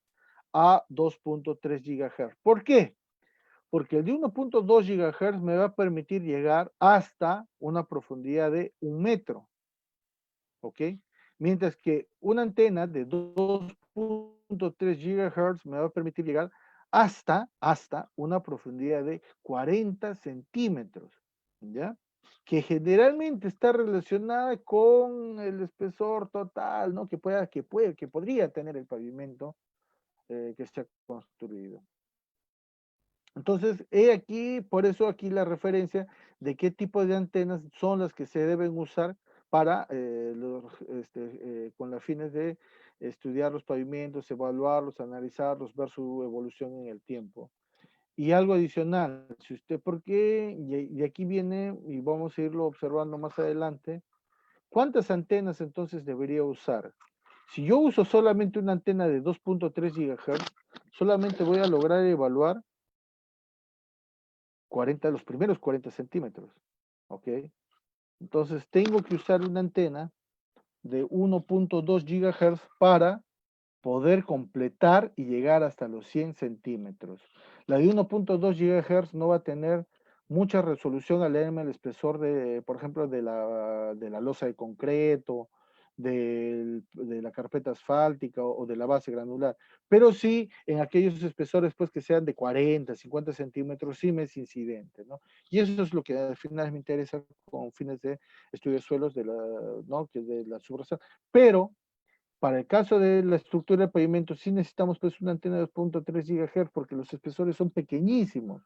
a 2.3 GHz. ¿Por qué? Porque el de 1.2 GHz me va a permitir llegar hasta una profundidad de 1 metro, ¿ok? Mientras que una antena de 2.3 GHz me va a permitir llegar hasta una profundidad de 40 centímetros, ¿ya? Que generalmente está relacionada con el espesor total, ¿no? Que podría tener el pavimento que se ha construido. Entonces, he aquí, por eso aquí la referencia de qué tipo de antenas son las que se deben usar para con las fines de estudiar los pavimentos, evaluarlos, analizarlos, ver su evolución en el tiempo. Y algo adicional, si usted, porque, y aquí viene, y vamos a irlo observando más adelante, ¿cuántas antenas entonces debería usar? Si yo uso solamente una antena de 2.3 GHz, solamente voy a lograr evaluar 40, los primeros 40 centímetros, ¿ok? Entonces tengo que usar una antena de 1.2 GHz para poder completar y llegar hasta los 100 centímetros. La de 1.2 GHz no va a tener mucha resolución al leerme el espesor de, por ejemplo, de la losa de concreto, de la carpeta asfáltica o de la base granular, pero sí en aquellos espesores pues que sean de 40, 50 centímetros, sí me es incidente, ¿no? Y eso es lo que al final me interesa con fines de estudio de suelos de la, ¿no? Que de la subrasa, pero para el caso de la estructura del pavimento, sí necesitamos pues una antena de 2.3 GHz porque los espesores son pequeñísimos,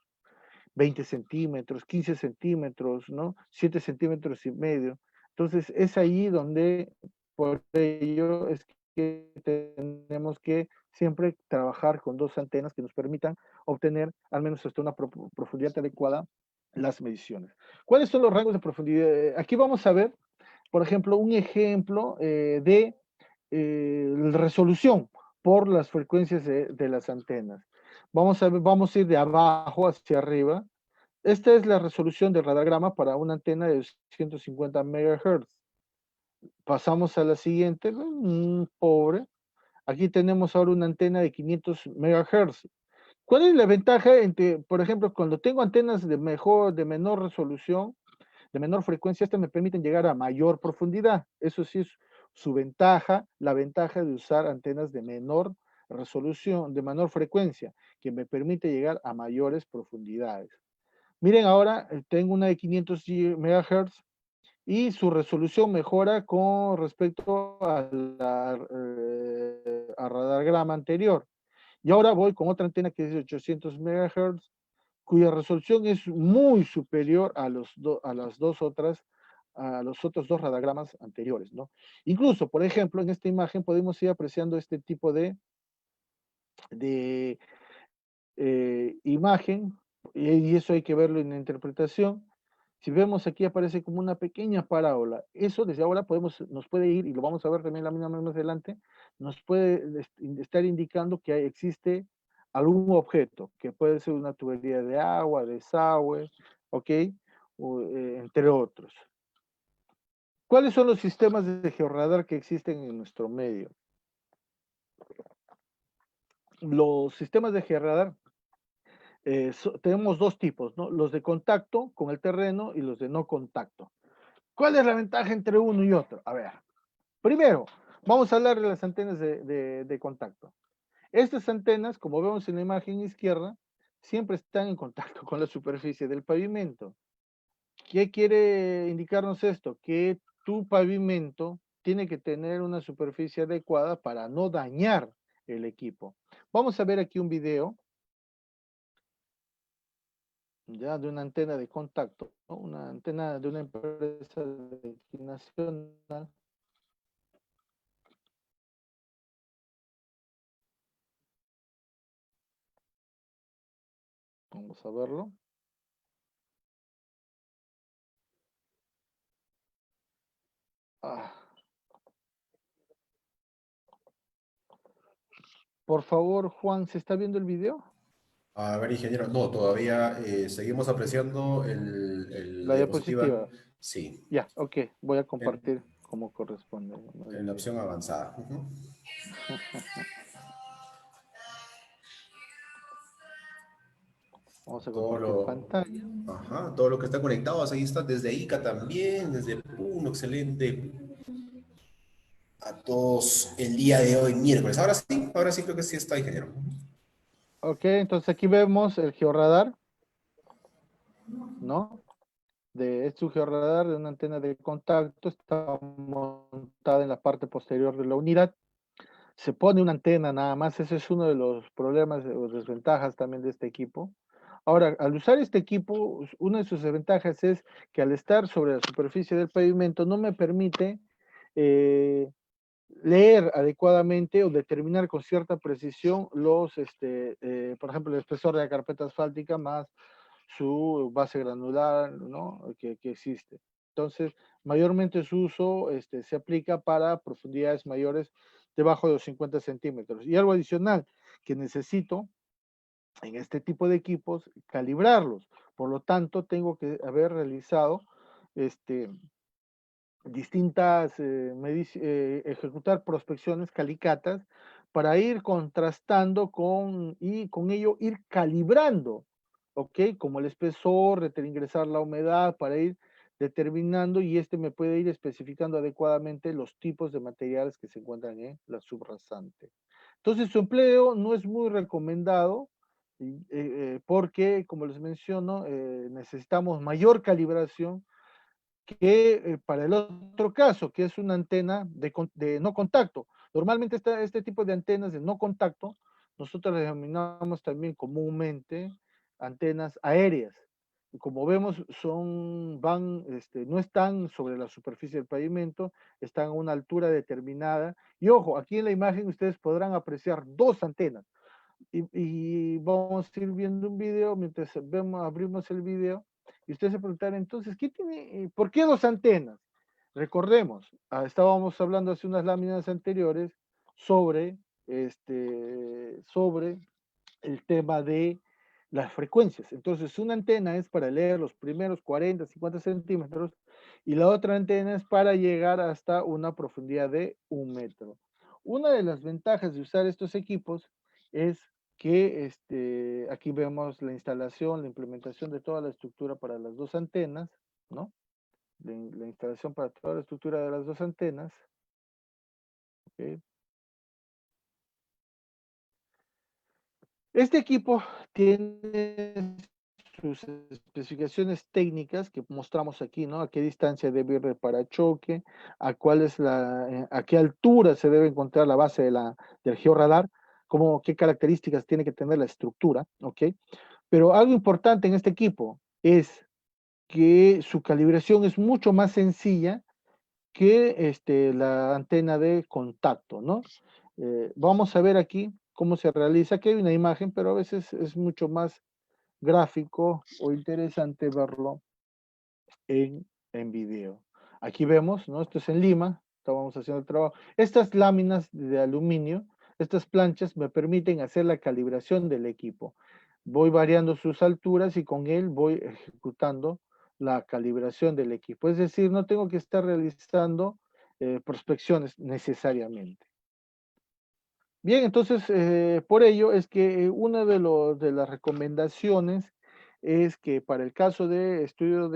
20 centímetros, 15 centímetros, ¿no? 7 centímetros y medio. Entonces es ahí donde, por ello, es que tenemos que siempre trabajar con dos antenas que nos permitan obtener al menos hasta una profundidad adecuada las mediciones. ¿Cuáles son los rangos de profundidad? Aquí vamos a ver, por ejemplo, un ejemplo de resolución por las frecuencias de las antenas. Vamos a ir de abajo hacia arriba. Esta es la resolución del radagrama para una antena de 150 MHz. Pasamos a la siguiente, pobre. Aquí tenemos ahora una antena de 500 MHz. ¿Cuál es la ventaja entre, por ejemplo, cuando tengo antenas de menor resolución, de menor frecuencia, estas me permiten llegar a mayor profundidad? Eso sí es su ventaja, la ventaja de usar antenas de menor resolución, de menor frecuencia, que me permite llegar a mayores profundidades. Miren ahora, tengo una de 500 MHz y su resolución mejora con respecto a radagrama anterior. Y ahora voy con otra antena que es de 800 MHz, cuya resolución es muy superior a las dos otras, a los otros dos radagramas anteriores, ¿no? Incluso, por ejemplo, en esta imagen podemos ir apreciando este tipo de imagen, y eso hay que verlo en la interpretación. Si vemos aquí aparece como una pequeña parábola. Eso desde ahora nos puede ir, y lo vamos a ver también la misma más adelante, nos puede estar indicando que existe algún objeto, que puede ser una tubería de agua, desagüe, ¿ok? Entre otros. ¿Cuáles son los sistemas de georradar que existen en nuestro medio? Los sistemas de georradar tenemos dos tipos, ¿no? Los de contacto con el terreno y los de no contacto. ¿Cuál es la ventaja entre uno y otro? A ver, primero, vamos a hablar de las antenas de contacto. Estas antenas, como vemos en la imagen izquierda, siempre están en contacto con la superficie del pavimento. ¿Qué quiere indicarnos esto? Que tu pavimento tiene que tener una superficie adecuada para no dañar el equipo. Vamos a ver aquí un video ya de una antena de contacto, ¿no? Una antena de una empresa de aquí nacional. Vamos a verlo. Ah, por favor, Juan, ¿se está viendo el video? A ver, ingeniero, no, todavía seguimos apreciando la La diapositiva. diapositiva. Sí, Ya, ok, voy a en, compartir como corresponde. Muy en la bien. opción avanzada. Ujú. Vamos a Todo compartir lo, pantalla. ajá, todo lo que está conectado, ahí está, desde ICA también, desde Puno, excelente. A todos el día de hoy, miércoles. Ahora sí creo que sí está, ingeniero. Ok, entonces aquí vemos el georradar, ¿no? Es un georradar de una antena de contacto, está montada en la parte posterior de la unidad. Se pone una antena nada más, ese es uno de los problemas o desventajas también de este equipo. Ahora, al usar este equipo, una de sus desventajas es que al estar sobre la superficie del pavimento no me permite eh, leer adecuadamente o determinar con cierta precisión por ejemplo, el espesor de la carpeta asfáltica más su base granular, ¿no? que existe. Entonces, mayormente su uso se aplica para profundidades mayores debajo de los 50 centímetros. Y algo adicional que necesito en este tipo de equipos, calibrarlos. Por lo tanto, tengo que haber realizado este, distintas, ejecutar prospecciones calicatas para ir contrastando y con ello ir calibrando, ¿ok? Como el espesor, ingresar la humedad para ir determinando y me puede ir especificando adecuadamente los tipos de materiales que se encuentran en la subrasante. Entonces su empleo no es muy recomendado porque, como les menciono, necesitamos mayor calibración que para el otro caso, que es una antena de no contacto. Normalmente este tipo de antenas de no contacto, nosotros las denominamos también comúnmente antenas aéreas. Y como vemos, no están sobre la superficie del pavimento, están a una altura determinada. Y ojo, aquí en la imagen ustedes podrán apreciar dos antenas. Y vamos a ir viendo un video mientras abrimos el video y ustedes se preguntarán entonces, ¿por qué dos antenas? Recordemos, estábamos hablando hace unas láminas anteriores sobre, sobre el tema de las frecuencias. Entonces, una antena es para leer los primeros 40, 50 centímetros y la otra antena es para llegar hasta una profundidad de 1 metro. Una de las ventajas de usar estos equipos es que aquí vemos la instalación, la implementación de toda la estructura para las dos antenas, ¿no? La instalación para toda la estructura de las dos antenas. ¿Ok? Este equipo tiene sus especificaciones técnicas que mostramos aquí, ¿no? A qué distancia debe ir el parachoque, a qué altura se debe encontrar la base del georradar, qué características tiene que tener la estructura, ¿ok? Pero algo importante en este equipo es que su calibración es mucho más sencilla que la antena de contacto, ¿no? Vamos a ver aquí cómo se realiza. Aquí hay una imagen, pero a veces es mucho más gráfico o interesante verlo en video. Aquí vemos, ¿no? Esto es en Lima, estábamos haciendo el trabajo. Estas láminas de aluminio, estas planchas me permiten hacer la calibración del equipo. Voy variando sus alturas y con él voy ejecutando la calibración del equipo. Es decir, no tengo que estar realizando prospecciones necesariamente. Bien, entonces, por ello es que una de las recomendaciones es que para el caso de estudio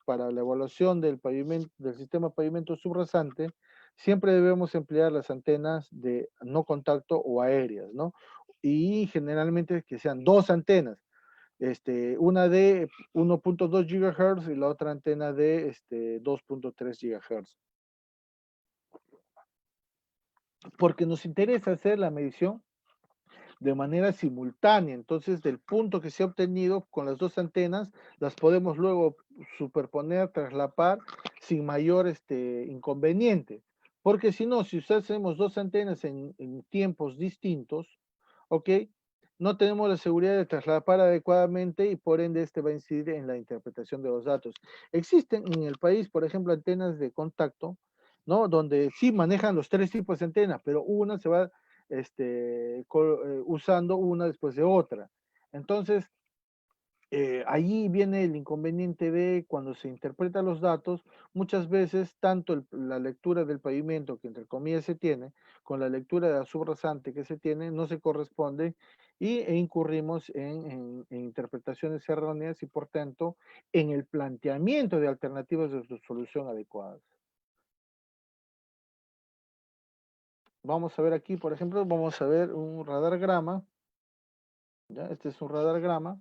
para la evaluación del pavimento, del sistema pavimento subrasante, siempre debemos emplear las antenas de no contacto o aéreas, ¿no? Y generalmente que sean dos antenas, una de 1.2 GHz y la otra antena de 2.3 GHz. Porque nos interesa hacer la medición de manera simultánea. Entonces, del punto que se ha obtenido con las dos antenas, las podemos luego superponer, traslapar sin mayor inconveniente. Porque si no, si hacemos dos antenas en tiempos distintos, ¿ok? No tenemos la seguridad de traslapar adecuadamente y por ende va a incidir en la interpretación de los datos. Existen en el país, por ejemplo, antenas de contacto, ¿no? Donde sí manejan los tres tipos de antenas, pero una se va usando una después de otra. Entonces, allí viene el inconveniente de cuando se interpretan los datos, muchas veces tanto la lectura del pavimento que entre comillas se tiene, con la lectura de la subrasante que se tiene, no se corresponde e incurrimos en interpretaciones erróneas y por tanto en el planteamiento de alternativas de solución adecuadas. Vamos a ver aquí, por ejemplo, vamos a ver un radargrama, ¿ya? Este es un radargrama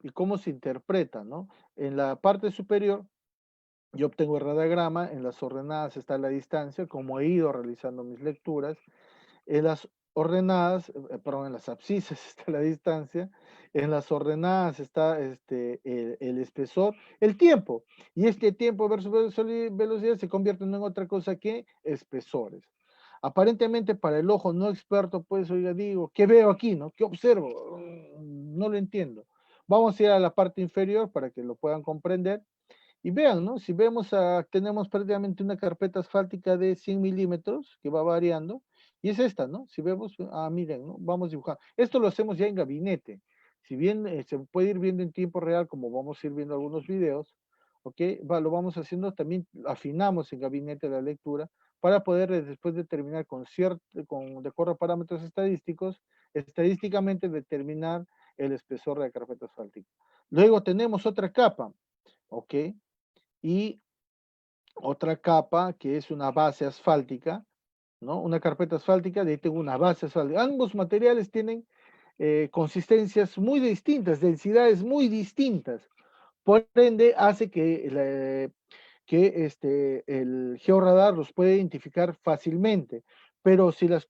y cómo se interpreta, ¿no? En la parte superior yo obtengo el radiograma, en las ordenadas está la distancia, como he ido realizando mis lecturas. En las ordenadas, perdón, en las abscisas está la distancia, en las ordenadas está el espesor, el tiempo. Y este tiempo versus velocidad se convierte en otra cosa que espesores. Aparentemente para el ojo no experto, pues, oiga, digo, ¿qué veo aquí, no? ¿Qué observo? No lo entiendo. Vamos a ir a la parte inferior para que lo puedan comprender. Y vean, ¿no? Si vemos, tenemos prácticamente una carpeta asfáltica de 100 milímetros que va variando, y es esta, ¿no? Si vemos, miren, ¿no? Vamos dibujando. Esto lo hacemos ya en gabinete. Si bien se puede ir viendo en tiempo real, como vamos a ir viendo algunos videos, ¿ok? Lo vamos haciendo, también afinamos en gabinete la lectura para poder después determinar de acuerdo a parámetros estadísticos, estadísticamente determinar el espesor de la carpeta asfáltica. Luego tenemos otra capa, ¿ok? Y otra capa que es una base asfáltica, ¿no? Una carpeta asfáltica, de ahí tengo una base asfáltica. Ambos materiales tienen consistencias muy distintas, densidades muy distintas. Por ende, hace que el georradar los puede identificar fácilmente. Pero si las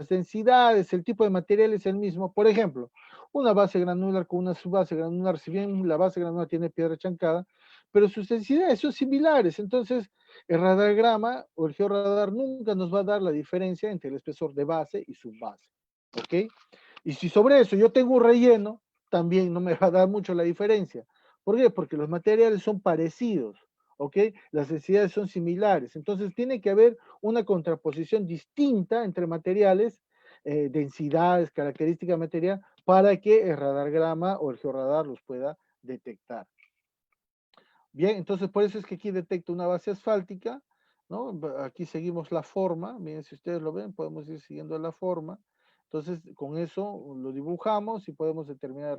densidades, el tipo de material es el mismo, por ejemplo, una base granular con una subbase granular, si bien la base granular tiene piedra chancada, pero sus densidades son similares. Entonces, el radargrama o el georradar nunca nos va a dar la diferencia entre el espesor de base y subbase. ¿Ok? Y si sobre eso yo tengo un relleno, también no me va a dar mucho la diferencia. ¿Por qué? Porque los materiales son parecidos, ¿ok? Las densidades son similares. Entonces tiene que haber una contraposición distinta entre materiales, densidades, características material, para que el radargrama o el georradar los pueda detectar. Bien, entonces por eso es que aquí detecta una base asfáltica, ¿no? Aquí seguimos la forma, miren si ustedes lo ven, podemos ir siguiendo la forma. Entonces con eso lo dibujamos y podemos determinar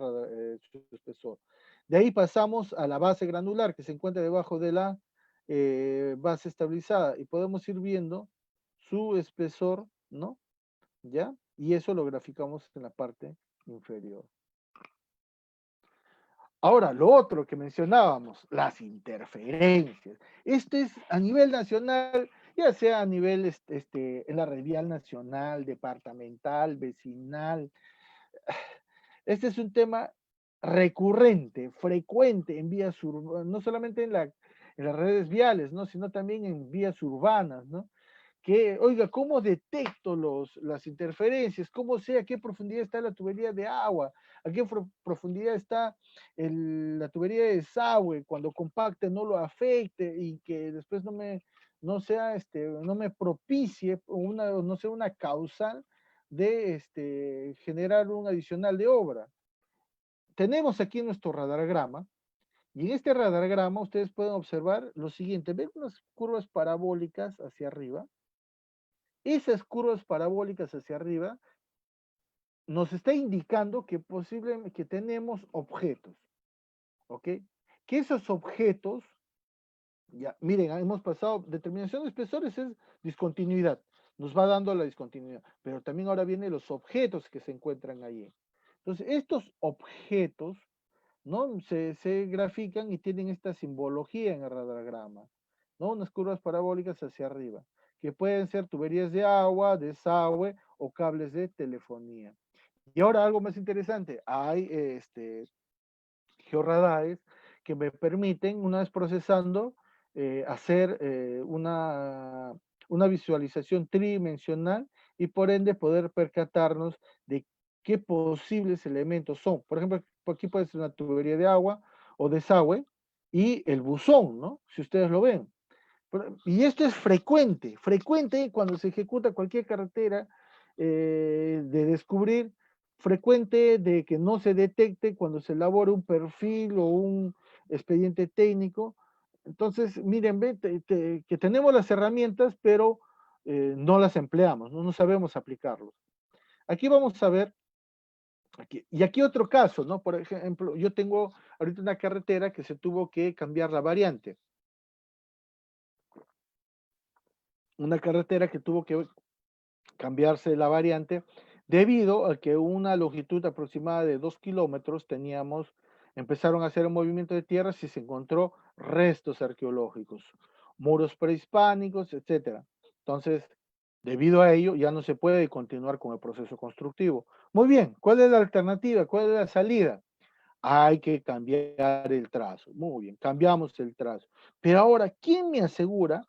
su espesor. De ahí pasamos a la base granular que se encuentra debajo de la base estabilizada y podemos ir viendo su espesor, ¿no? ¿Ya? Y eso lo graficamos en la parte inferior. Ahora, lo otro que mencionábamos, las interferencias. Esto es a nivel nacional, ya sea a nivel en la red vial nacional, departamental, vecinal. Este es un tema recurrente, frecuente en vías urbanas, no solamente en las redes viales, ¿no? Sino también en vías urbanas, ¿no? Que, oiga, ¿cómo detecto las interferencias? ¿Cómo sé a qué profundidad está la tubería de agua? ¿A qué profundidad está la tubería de desagüe? Cuando compacte no lo afecte y que después no me propicie no sea una causal de generar un adicional de obra. Tenemos aquí nuestro radargrama y en este radargrama ustedes pueden observar lo siguiente, ven unas curvas parabólicas hacia arriba. Esas curvas parabólicas hacia arriba nos está indicando que posiblemente que tenemos objetos, ¿ok? Que esos objetos, ya, miren, hemos pasado, determinación de espesores es discontinuidad, nos va dando la discontinuidad, pero también ahora vienen los objetos que se encuentran allí. Entonces, estos objetos, ¿no? Se grafican y tienen esta simbología en el radagrama, ¿no? Unas curvas parabólicas hacia arriba, que pueden ser tuberías de agua, desagüe o cables de telefonía. Y ahora algo más interesante, hay georradares que me permiten, una vez procesando, hacer una visualización tridimensional y por ende poder percatarnos de qué posibles elementos son. Por ejemplo, aquí puede ser una tubería de agua o desagüe y el buzón, ¿no? Si ustedes lo ven. Y esto es frecuente cuando se ejecuta cualquier carretera de descubrir frecuente de que no se detecte cuando se elabora un perfil o un expediente técnico. Entonces, miren, ve, que tenemos las herramientas, pero no las empleamos, no sabemos aplicarlos. Aquí vamos a ver, y aquí otro caso, ¿no? Por ejemplo, yo tengo ahorita una carretera que se tuvo que cambiar la variante. Una carretera que tuvo que cambiarse la variante debido a que una longitud aproximada de 2 kilómetros empezaron a hacer un movimiento de tierras y se encontró restos arqueológicos, muros prehispánicos, etcétera. Entonces, debido a ello, ya no se puede continuar con el proceso constructivo. Muy bien, ¿cuál es la alternativa? ¿Cuál es la salida? Hay que cambiar el trazo. Muy bien, cambiamos el trazo. Pero ahora, ¿quién me asegura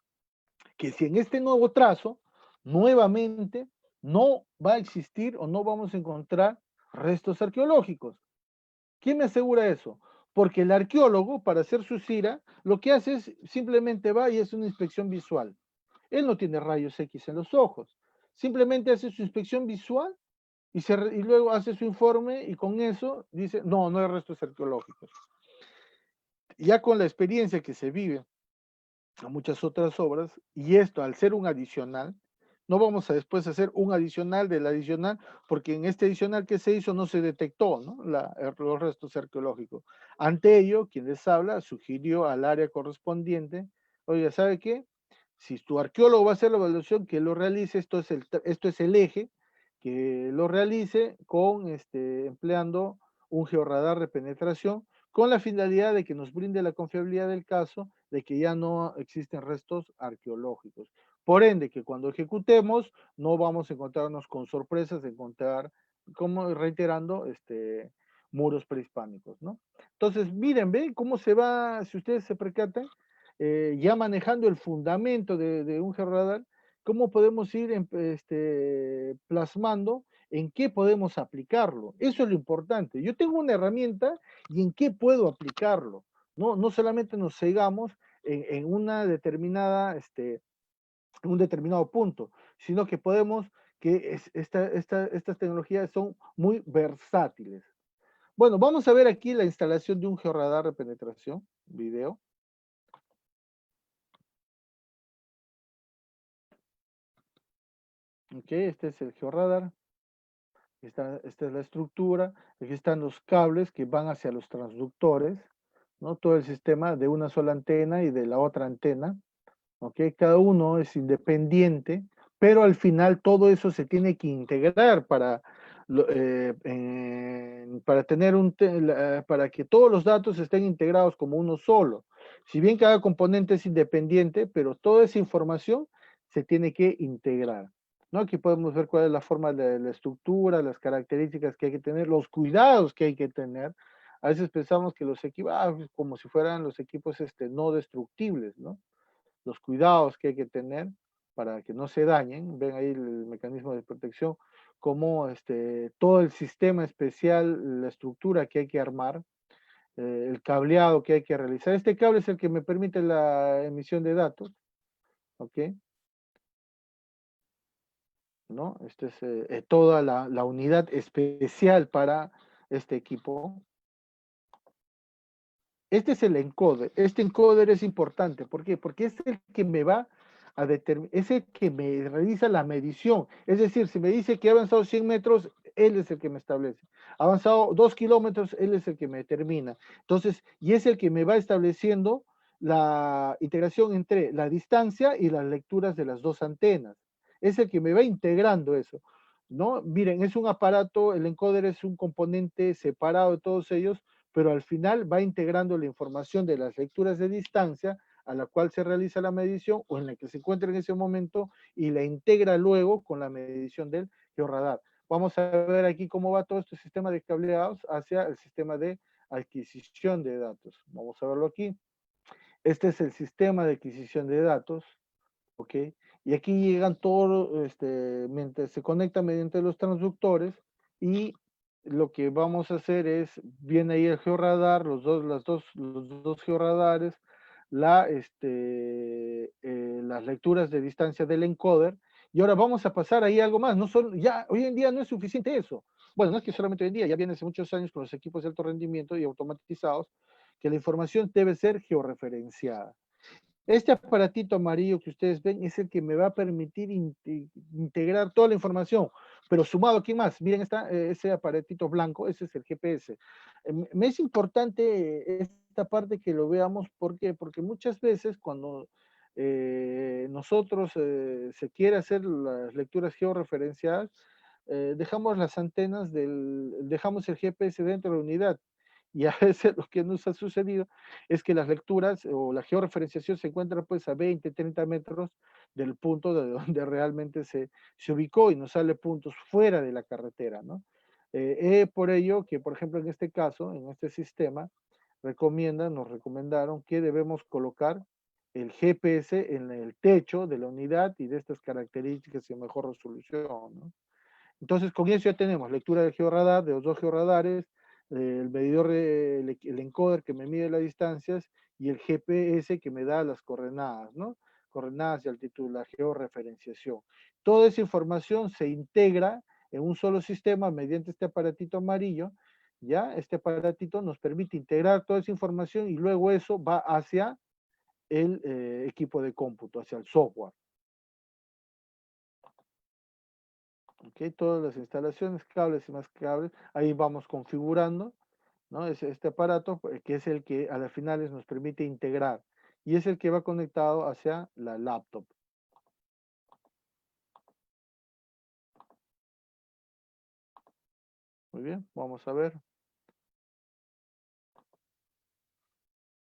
que si en este nuevo trazo, nuevamente, no va a existir o no vamos a encontrar restos arqueológicos? ¿Quién me asegura eso? Porque el arqueólogo, para hacer su CIRA, lo que hace es simplemente va y hace una inspección visual. Él no tiene rayos X en los ojos. Simplemente hace su inspección visual y luego hace su informe y con eso dice, no, no hay restos arqueológicos. Ya con la experiencia que se vive a muchas otras obras, y esto al ser un adicional, no vamos a después hacer un adicional del adicional, porque en este adicional que se hizo no se detectó, ¿no? Los restos arqueológicos. Ante ello, quien les habla sugirió al área correspondiente, oye, ¿sabe qué? Si tu arqueólogo va a hacer la evaluación, que lo realice, esto es el eje, que lo realice con, empleando un georradar de penetración, con la finalidad de que nos brinde la confiabilidad del caso de que ya no existen restos arqueológicos. Por ende, que cuando ejecutemos no vamos a encontrarnos con sorpresas de encontrar, como reiterando, muros prehispánicos, ¿no? Entonces, miren, ven cómo se va, si ustedes se percatan, ya manejando el fundamento de un georradar, cómo podemos ir plasmando en qué podemos aplicarlo. Eso es lo importante. Yo tengo una herramienta y en qué puedo aplicarlo. No solamente nos cegamos en una determinada, un determinado punto, sino que podemos, estas tecnologías son muy versátiles. Bueno, vamos a ver aquí la instalación de un georradar de penetración, video. Ok, este es el georradar. Esta es la estructura. Aquí están los cables que van hacia los transductores, ¿no? Todo el sistema de una sola antena y de la otra antena. ¿Ok? Cada uno es independiente, pero al final todo eso se tiene que integrar para tener para que todos los datos estén integrados como uno solo. Si bien cada componente es independiente, pero toda esa información se tiene que integrar. ¿No? Aquí podemos ver cuál es la forma de la estructura, las características que hay que tener, los cuidados que hay que tener. A veces pensamos que los equipos, como si fueran los equipos no destructibles, ¿no? Los cuidados que hay que tener para que no se dañen. Ven ahí el mecanismo de protección, como todo el sistema especial, la estructura que hay que armar, el cableado que hay que realizar. Este cable es el que me permite la emisión de datos, ¿ok? ¿No? Esta es toda la unidad especial para este equipo. Este es el encoder. Este encoder es importante. ¿Por qué? Porque es el que me va a determinar, es el que me realiza la medición. Es decir, si me dice que ha avanzado 100 metros, él es el que me establece. Ha avanzado 2 kilómetros, él es el que me determina. Entonces, y es el que me va estableciendo la integración entre la distancia y las lecturas de las dos antenas. Es el que me va integrando eso. ¿No? Miren, es un aparato, el encoder es un componente separado de todos ellos, pero al final va integrando la información de las lecturas de distancia a la cual se realiza la medición o en la que se encuentra en ese momento y la integra luego con la medición del georradar. Vamos a ver aquí cómo va todo este sistema de cableados hacia el sistema de adquisición de datos. Vamos a verlo aquí. Este es el sistema de adquisición de datos, ¿ok? Y aquí llegan todos, se conecta mediante los transductores y lo que vamos a hacer es, viene ahí el georradar, los dos georradares, las lecturas de distancia del encoder, y ahora vamos a pasar ahí algo más, no solo, ya, hoy en día no es suficiente eso, bueno, no es que solamente hoy en día, ya viene hace muchos años con los equipos de alto rendimiento y automatizados, que la información debe ser georreferenciada. Este aparatito amarillo que ustedes ven es el que me va a permitir integrar toda la información, pero sumado, ¿quién más? Miren ese aparatito blanco, ese es el GPS. Me es importante esta parte que lo veamos, ¿por qué? Porque muchas veces cuando nosotros se quiere hacer las lecturas georreferenciadas, dejamos las antenas dejamos el GPS dentro de la unidad. Y a veces lo que nos ha sucedido es que las lecturas o la georreferenciación se encuentra pues a 20, 30 metros del punto de donde realmente se ubicó y nos sale puntos fuera de la carretera, ¿no? Por ello que, por ejemplo, en este caso, en este sistema, nos recomendaron que debemos colocar el GPS en el techo de la unidad y de estas características y mejor resolución, ¿no? Entonces, con eso ya tenemos lectura del georradar, de los dos georradares, el medidor, el encoder que me mide las distancias y el GPS que me da las coordenadas, ¿no? Coordenadas y altitud, la georreferenciación. Toda esa información se integra en un solo sistema mediante este aparatito amarillo, ¿ya? Este aparatito nos permite integrar toda esa información y luego eso va hacia el equipo de cómputo, hacia el software. ¿Ok? Todas las instalaciones, cables y más cables, ahí vamos configurando, ¿no? Es este aparato que es el que a las finales nos permite integrar y es el que va conectado hacia la laptop. Muy bien, vamos a ver.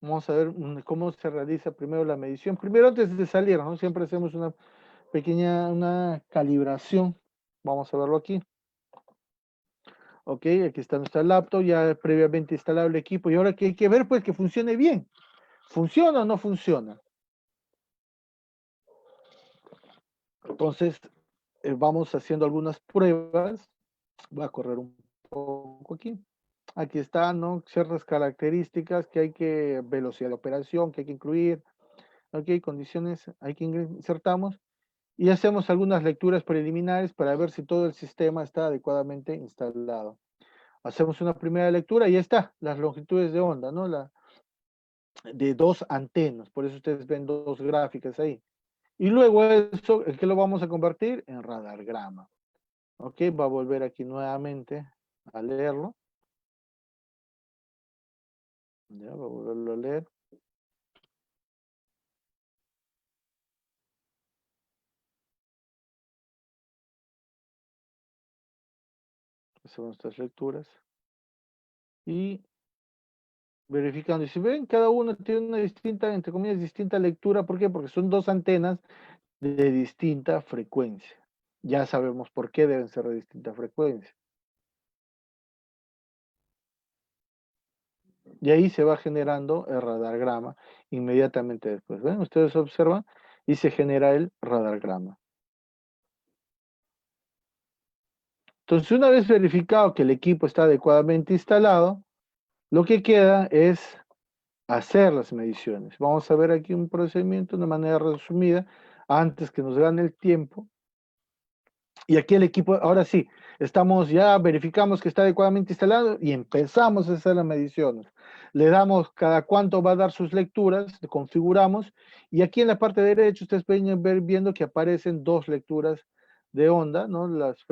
Vamos a ver cómo se realiza primero la medición. Primero antes de salir, ¿no? Siempre hacemos una pequeña, calibración. Vamos a verlo aquí. Ok, aquí está nuestra laptop, ya previamente instalado el equipo y ahora que hay que ver pues que funcione bien. ¿Funciona o no funciona? Entonces, vamos haciendo algunas pruebas. Voy a correr un poco aquí. Aquí están, ¿no? Ciertas características que hay que, velocidad de operación que hay que incluir, ok, condiciones hay que insertamos y hacemos algunas lecturas preliminares para ver si todo el sistema está adecuadamente instalado. Hacemos una primera lectura y ya está, las longitudes de onda, ¿no? De dos antenas, por eso ustedes ven dos gráficas ahí. Y luego eso, ¿en qué lo vamos a convertir? En radargrama. Ok, va a volver aquí nuevamente a leerlo. Ya, va a volverlo a leer. Hacemos nuestras lecturas. Y verificando. Y si ven, cada uno tiene una distinta, entre comillas, distinta lectura. ¿Por qué? Porque son dos antenas de distinta frecuencia. Ya sabemos por qué deben ser de distinta frecuencia. Y ahí se va generando el radargrama inmediatamente después. ¿Ven? Ustedes observan y se genera el radargrama. Entonces, una vez verificado que el equipo está adecuadamente instalado, lo que queda es hacer las mediciones. Vamos a ver aquí un procedimiento de manera resumida, antes que nos gane el tiempo. Y aquí el equipo, ahora sí, ya verificamos que está adecuadamente instalado y empezamos a hacer las mediciones. Le damos cada cuánto va a dar sus lecturas, le configuramos, y aquí en la parte derecha ustedes pueden ver viendo que aparecen dos lecturas de onda, ¿no? Las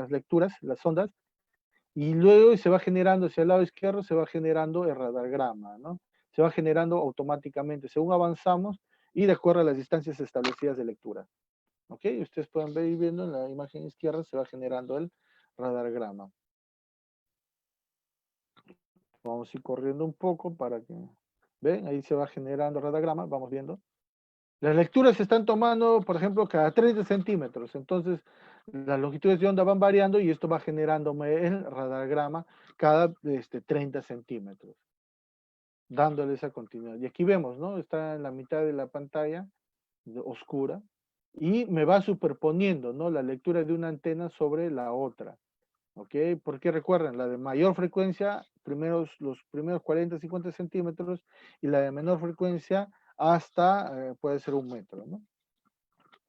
lecturas, las ondas, y luego se va generando hacia el lado izquierdo, se va generando el radargrama, ¿no? Se va generando automáticamente según avanzamos y de acuerdo a las distancias establecidas de lectura. ¿Ok? Ustedes pueden ver y viendo en la imagen izquierda se va generando el radargrama. Vamos a ir corriendo un poco para que... ¿Ven? Ahí se va generando el radargrama, vamos viendo. Las lecturas se están tomando, por ejemplo, cada 30 centímetros. Entonces, las longitudes de onda van variando y esto va generando el radargrama cada 30 centímetros, dándole esa continuidad. Y aquí vemos, ¿no? Está en la mitad de la pantalla, oscura, y me va superponiendo, ¿no? La lectura de una antena sobre la otra. ¿Ok? Porque recuerden, la de mayor frecuencia, los primeros 40, 50 centímetros, y la de menor frecuencia hasta puede ser 1 metro, ¿no?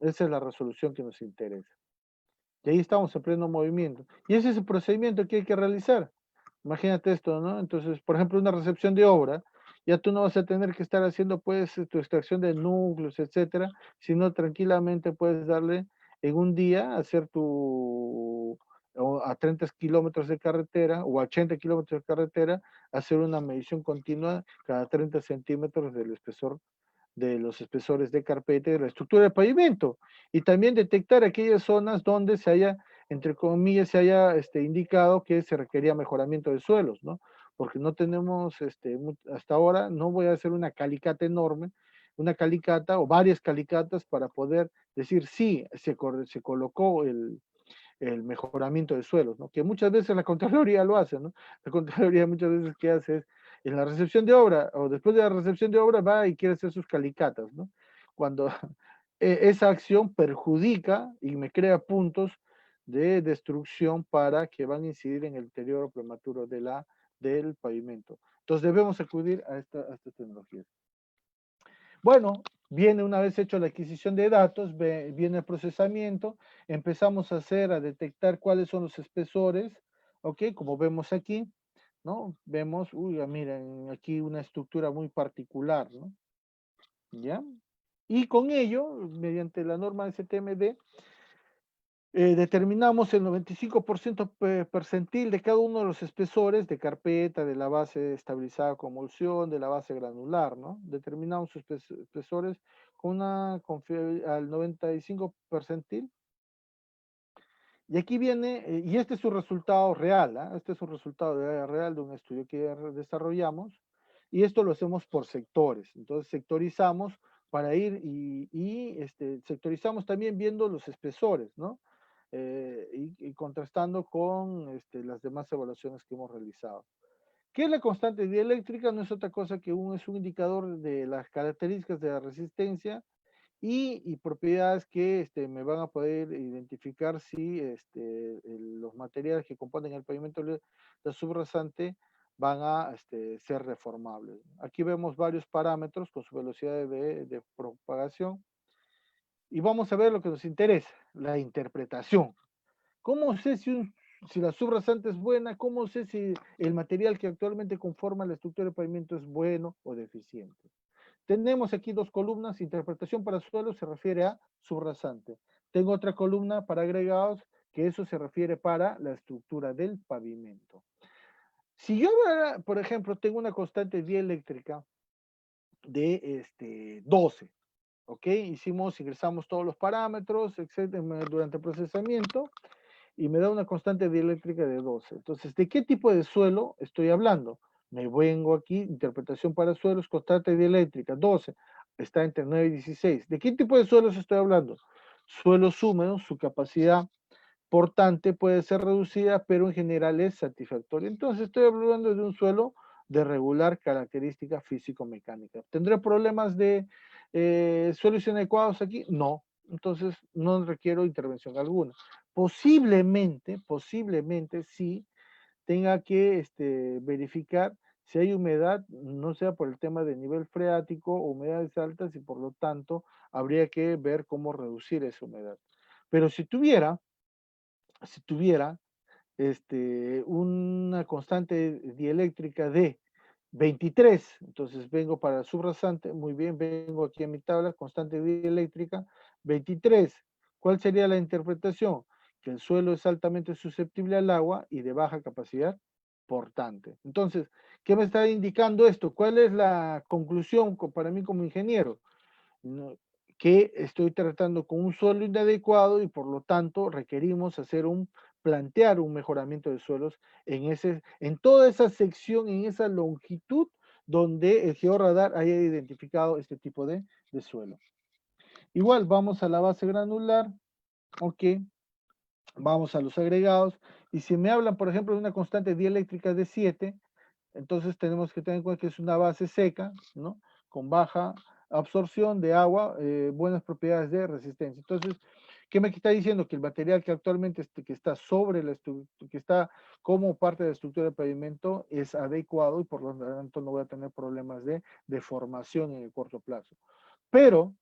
Esa es la resolución que nos interesa. Y ahí estamos en pleno movimiento. Y ese es el procedimiento que hay que realizar. Imagínate esto, ¿no? Entonces, por ejemplo, una recepción de obra, ya tú no vas a tener que estar haciendo pues tu extracción de núcleos, etcétera, sino tranquilamente puedes darle en un día hacer o a 30 kilómetros de carretera o a 80 kilómetros de carretera, hacer una medición continua cada 30 centímetros del espesor de los espesores de carpeta y de la estructura del pavimento, y también detectar aquellas zonas donde se haya, entre comillas, se haya indicado que se requería mejoramiento de suelos, ¿no? Porque no tenemos, hasta ahora, no voy a hacer una calicata enorme, una calicata o varias calicatas para poder decir, sí, se colocó el mejoramiento de suelos, ¿no? Que muchas veces la Contraloría lo hace, ¿no? La Contraloría muchas veces que hace es, en la recepción de obra, o después de la recepción de obra, va y quiere hacer sus calicatas, ¿no? Cuando esa acción perjudica y me crea puntos de destrucción para que van a incidir en el deterioro prematuro del pavimento. Entonces debemos acudir a estas tecnologías. Bueno, viene una vez hecho la adquisición de datos, viene el procesamiento, empezamos a detectar cuáles son los espesores, ¿ok? Como vemos aquí, ¿no? Vemos, uy, miren, aquí una estructura muy particular, ¿no? ¿Ya? Y con ello, mediante la norma STMD, determinamos el 95% percentil de cada uno de los espesores de carpeta, de la base estabilizada con emulsión, de la base granular, ¿no? Determinamos sus espesores con al 95 percentil. Y aquí viene, y este es un resultado real, ¿eh? Este es un resultado real de un estudio que desarrollamos, y esto lo hacemos por sectores. Entonces sectorizamos para ir sectorizamos también viendo los espesores, ¿no? Y contrastando con las demás evaluaciones que hemos realizado. ¿Qué es la constante dieléctrica? No es otra cosa que es un indicador de las características de la resistencia y propiedades que me van a poder identificar si los materiales que componen el pavimento de subrasante van a ser reformables. Aquí vemos varios parámetros con su velocidad de propagación y vamos a ver lo que nos interesa, la interpretación. ¿Cómo sé si la subrasante es buena? ¿Cómo sé si el material que actualmente conforma la estructura del pavimento es bueno o deficiente? Tenemos aquí dos columnas, interpretación para suelo se refiere a subrasante. Tengo otra columna para agregados, que eso se refiere para la estructura del pavimento. Si yo ahora, por ejemplo, tengo una constante dieléctrica de 12, ¿ok? Ingresamos todos los parámetros, etcétera, durante el procesamiento, y me da una constante dieléctrica de 12. Entonces, ¿de qué tipo de suelo estoy hablando? Me vengo aquí, interpretación para suelos, constante dieléctrica, 12, está entre 9 y 16. ¿De qué tipo de suelos estoy hablando? Suelos húmedos, su capacidad portante puede ser reducida, pero en general es satisfactoria. Entonces, estoy hablando de un suelo de regular característica físico-mecánica. ¿Tendré problemas de suelos inadecuados aquí? No. Entonces, no requiero intervención alguna. Posiblemente sí tenga que verificar si hay humedad, no sea por el tema de nivel freático o humedades altas y por lo tanto habría que ver cómo reducir esa humedad. Pero si tuviera una constante dieléctrica de 23, entonces vengo para el subrasante, muy bien, vengo aquí a mi tabla, constante dieléctrica, 23. ¿Cuál sería la interpretación? Que el suelo es altamente susceptible al agua y de baja capacidad portante. Entonces, ¿qué me está indicando esto? ¿Cuál es la conclusión para mí como ingeniero? No, que estoy tratando con un suelo inadecuado y por lo tanto requerimos plantear un mejoramiento de suelos en toda esa sección, en esa longitud donde el georradar haya identificado este tipo de suelo. Igual vamos a la base granular, ok, vamos a los agregados, y si me hablan, por ejemplo, de una constante dieléctrica de 7, entonces tenemos que tener en cuenta que es una base seca, ¿no? Con baja absorción de agua, buenas propiedades de resistencia. Entonces, ¿qué me está diciendo? Que el material que actualmente que está sobre que está como parte de la estructura del pavimento es adecuado y por lo tanto no voy a tener problemas de deformación en el corto plazo. Pero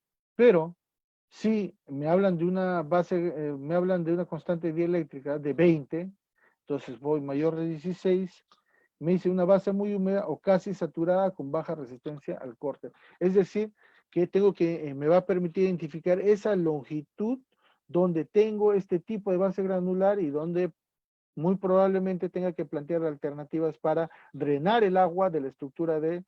Sí, me hablan de una base, me hablan de una constante dieléctrica de 20, entonces voy mayor de 16, me dice una base muy húmeda o casi saturada con baja resistencia al corte. Es decir, que tengo que, me va a permitir identificar esa longitud donde tengo este tipo de base granular y donde muy probablemente tenga que plantear alternativas para drenar el agua de la estructura del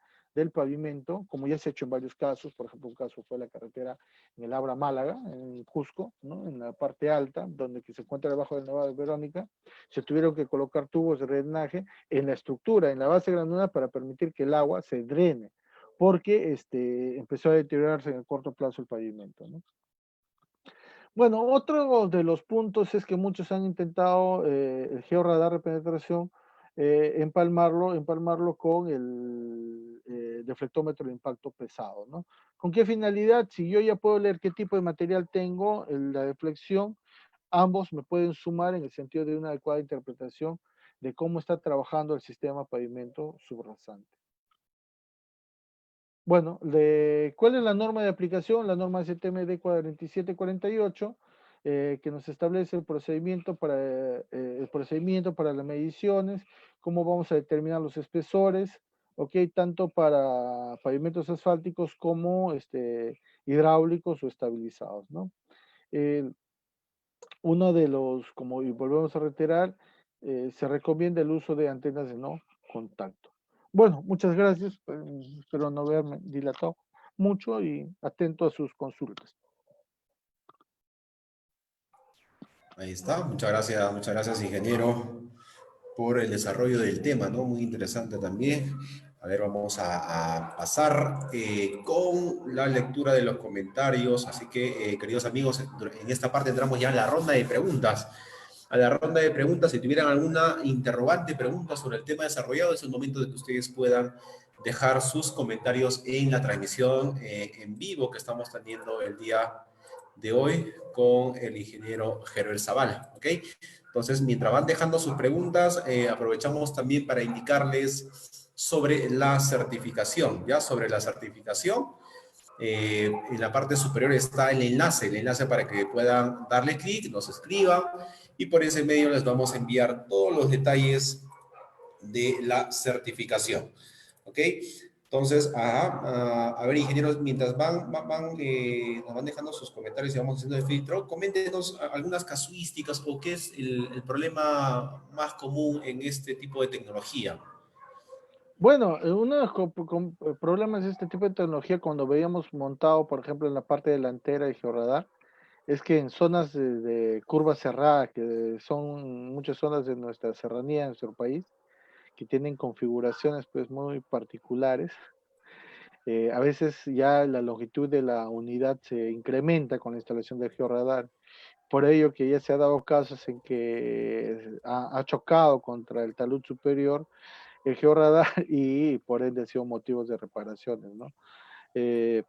pavimento, como ya se ha hecho en varios casos. Por ejemplo, un caso fue la carretera en el Abra Málaga, en Cusco, ¿no? En la parte alta, donde que se encuentra debajo del Nevado de Verónica, se tuvieron que colocar tubos de drenaje en la estructura, en la base granular, para permitir que el agua se drene, porque empezó a deteriorarse en el corto plazo el pavimento, ¿no? Bueno, otro de los puntos es que muchos han intentado el georradar de penetración, empalmarlo con el deflectómetro de impacto pesado, ¿no? ¿Con qué finalidad? Si yo ya puedo leer qué tipo de material tengo en la deflexión, ambos me pueden sumar en el sentido de una adecuada interpretación de cómo está trabajando el sistema pavimento subrasante. Bueno, ¿cuál es la norma de aplicación? La norma STMD 4748, que nos establece el procedimiento para las mediciones, cómo vamos a determinar los espesores, ¿ok? Tanto para pavimentos asfálticos como hidráulicos o estabilizados, ¿no? Eh, Uno de los, como y volvemos a reiterar, se recomienda el uso de antenas de no contacto. Bueno, muchas gracias. Espero no haberme dilatado mucho y atento a sus consultas. Ahí está. Muchas gracias, ingeniero, por el desarrollo del tema, ¿no? Muy interesante también. A ver, vamos a pasar con la lectura de los comentarios. Así que, queridos amigos, en esta parte entramos ya en la ronda de preguntas. A la ronda de preguntas, si tuvieran alguna interrogante, pregunta sobre el tema desarrollado, es el momento de que ustedes puedan dejar sus comentarios en la transmisión en vivo que estamos teniendo el día de hoy con el ingeniero Gerber Zavala, ¿ok? Entonces, mientras van dejando sus preguntas, aprovechamos también para indicarles sobre la certificación, ¿ya? Sobre la certificación. En la parte superior está el enlace para que puedan darle clic, nos escriban y por ese medio les vamos a enviar todos los detalles de la certificación. ¿Ok? Entonces, a ver, ingenieros, mientras nos van dejando sus comentarios y vamos haciendo el filtro, coméntenos algunas casuísticas o qué es el problema más común en este tipo de tecnología. Bueno, uno de los problemas de este tipo de tecnología, cuando veíamos montado, por ejemplo, en la parte delantera de georradar, es que en zonas de curva cerrada, que son muchas zonas de nuestra serranía, de nuestro país, que tienen configuraciones pues muy particulares, a veces ya la longitud de la unidad se incrementa con la instalación del georradar. Por ello que ya se ha dado casos en que ha chocado contra el talud superior el georradar y por ende ha sido motivos de reparaciones, ¿no? Eh,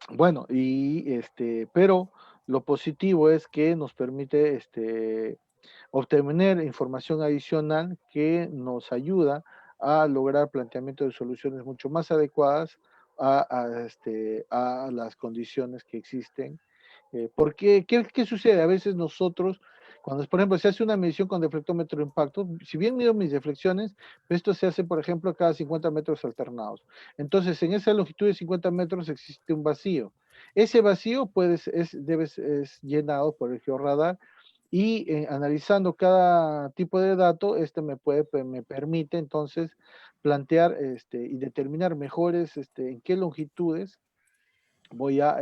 bueno, pero lo positivo es que nos permite obtener información adicional que nos ayuda a lograr planteamiento de soluciones mucho más adecuadas a las condiciones que existen. Porque, ¿qué sucede? A veces nosotros, cuando, por ejemplo, se hace una medición con deflectómetro de impacto, si bien mido mis deflexiones, esto se hace, por ejemplo, cada 50 metros alternados. Entonces, en esa longitud de 50 metros existe un vacío. Ese vacío es llenado por el georradar y analizando cada tipo de dato, me permite entonces plantear y determinar mejores en qué longitudes voy a,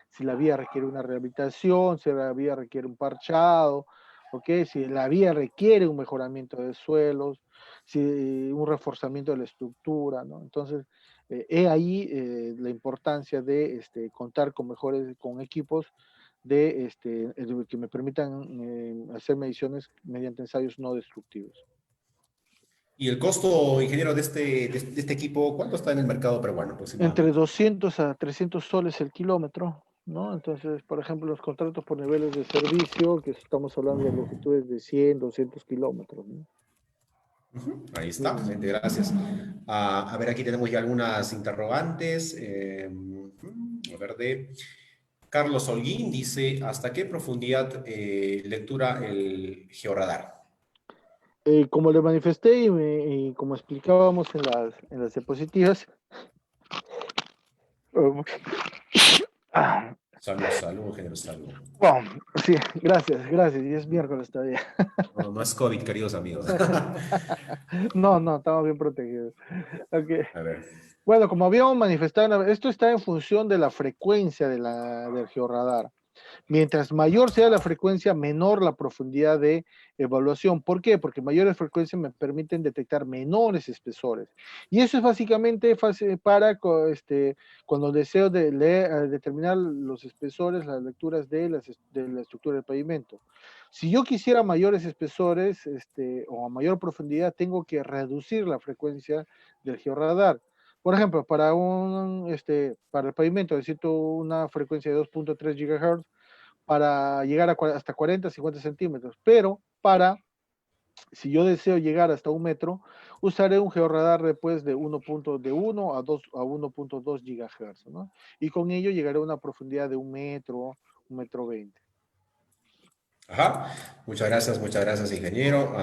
si la vía requiere una rehabilitación, si la vía requiere un parchado, ¿ok? Si la vía requiere un mejoramiento de suelos, si un reforzamiento de la estructura, ¿no? Entonces, he ahí la importancia de contar con equipos que me permitan hacer mediciones mediante ensayos no destructivos. Y el costo, ingeniero, de este equipo, ¿cuánto está en el mercado peruano Entre aproximadamente? 200 a 300 soles el kilómetro, ¿no? Entonces, por ejemplo, los contratos por niveles de servicio, que estamos hablando de longitudes de 100, 200 kilómetros, ¿no? Ahí está, Sí. excelente, gracias. A ver, aquí tenemos ya algunas interrogantes. A ver, Carlos Holguín dice, ¿hasta qué profundidad lectura el georradar? Como le manifesté y como explicábamos en las diapositivas, ah, Salud, salud, ingeniero, salud. bueno, sí, gracias, gracias, y es miércoles todavía. No, no es COVID, queridos amigos. No, no, estamos bien protegidos. Okay. A ver. Bueno, como habíamos manifestado, esto está en función de la frecuencia del georradar. Mientras mayor sea la frecuencia, menor la profundidad de evaluación. ¿Por qué? Porque mayores frecuencias me permiten detectar menores espesores. Y eso es básicamente para cuando deseo de determinar los espesores, las lecturas de la estructura del pavimento. Si yo quisiera mayores espesores o a mayor profundidad, tengo que reducir la frecuencia del georradar. Por ejemplo, para el pavimento necesito una frecuencia de 2.3 GHz para llegar hasta 40, 50 centímetros, pero si yo deseo llegar hasta 1 metro, usaré un georradar después de 1 a 1.2 GHz, ¿no? Y con ello llegaré a una profundidad de 1 metro, 1,20 m. Ajá. Muchas gracias, ingeniero.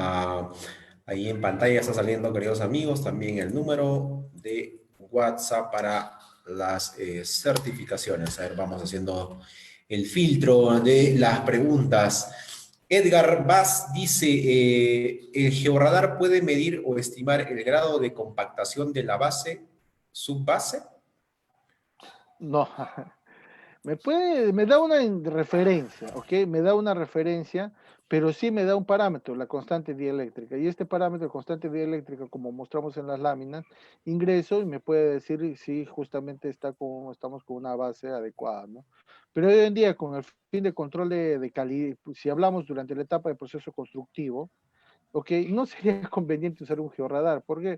Ahí en pantalla está saliendo, queridos amigos, también el número de WhatsApp para las certificaciones. A ver, vamos haciendo el filtro de las preguntas. Edgar Vaz dice, ¿el georradar puede medir o estimar el grado de compactación de la base, subbase? No, me da una referencia, ¿ok? Me da una referencia, pero sí me da un parámetro, la constante dieléctrica. Y este parámetro, constante dieléctrica, como mostramos en las láminas, ingreso y me puede decir si justamente estamos con una base adecuada, ¿no? Pero hoy en día, con el fin de control de calidad, si hablamos durante la etapa de proceso constructivo, ¿ok? No sería conveniente usar un georradar, porque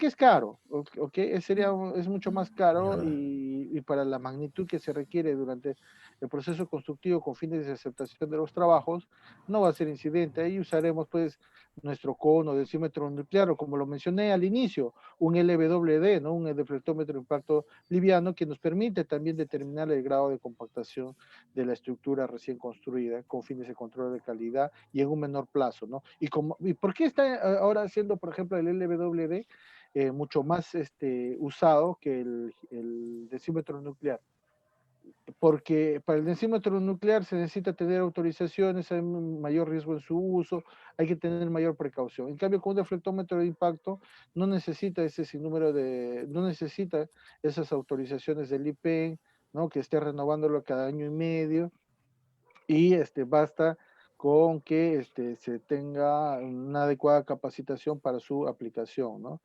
es caro, ¿ok? Es mucho más caro y para la magnitud que se requiere durante el proceso constructivo con fines de aceptación de los trabajos, no va a ser incidente. Ahí usaremos pues nuestro cono decímetro nuclear o como lo mencioné al inicio, un LWD, ¿no? Un deflectómetro de impacto liviano que nos permite también determinar el grado de compactación de la estructura recién construida con fines de control de calidad y en un menor plazo, ¿no? ¿Y por qué está ahora siendo, por ejemplo, el LWD mucho más usado que el decímetro nuclear? Porque para el densímetro nuclear se necesita tener autorizaciones, hay un mayor riesgo en su uso, hay que tener mayor precaución. En cambio, con un deflectómetro de impacto no necesita ese sinnúmero no necesita esas autorizaciones del IPEN, ¿no? Que esté renovándolo cada año y medio, y basta con que se tenga una adecuada capacitación para su aplicación, ¿no?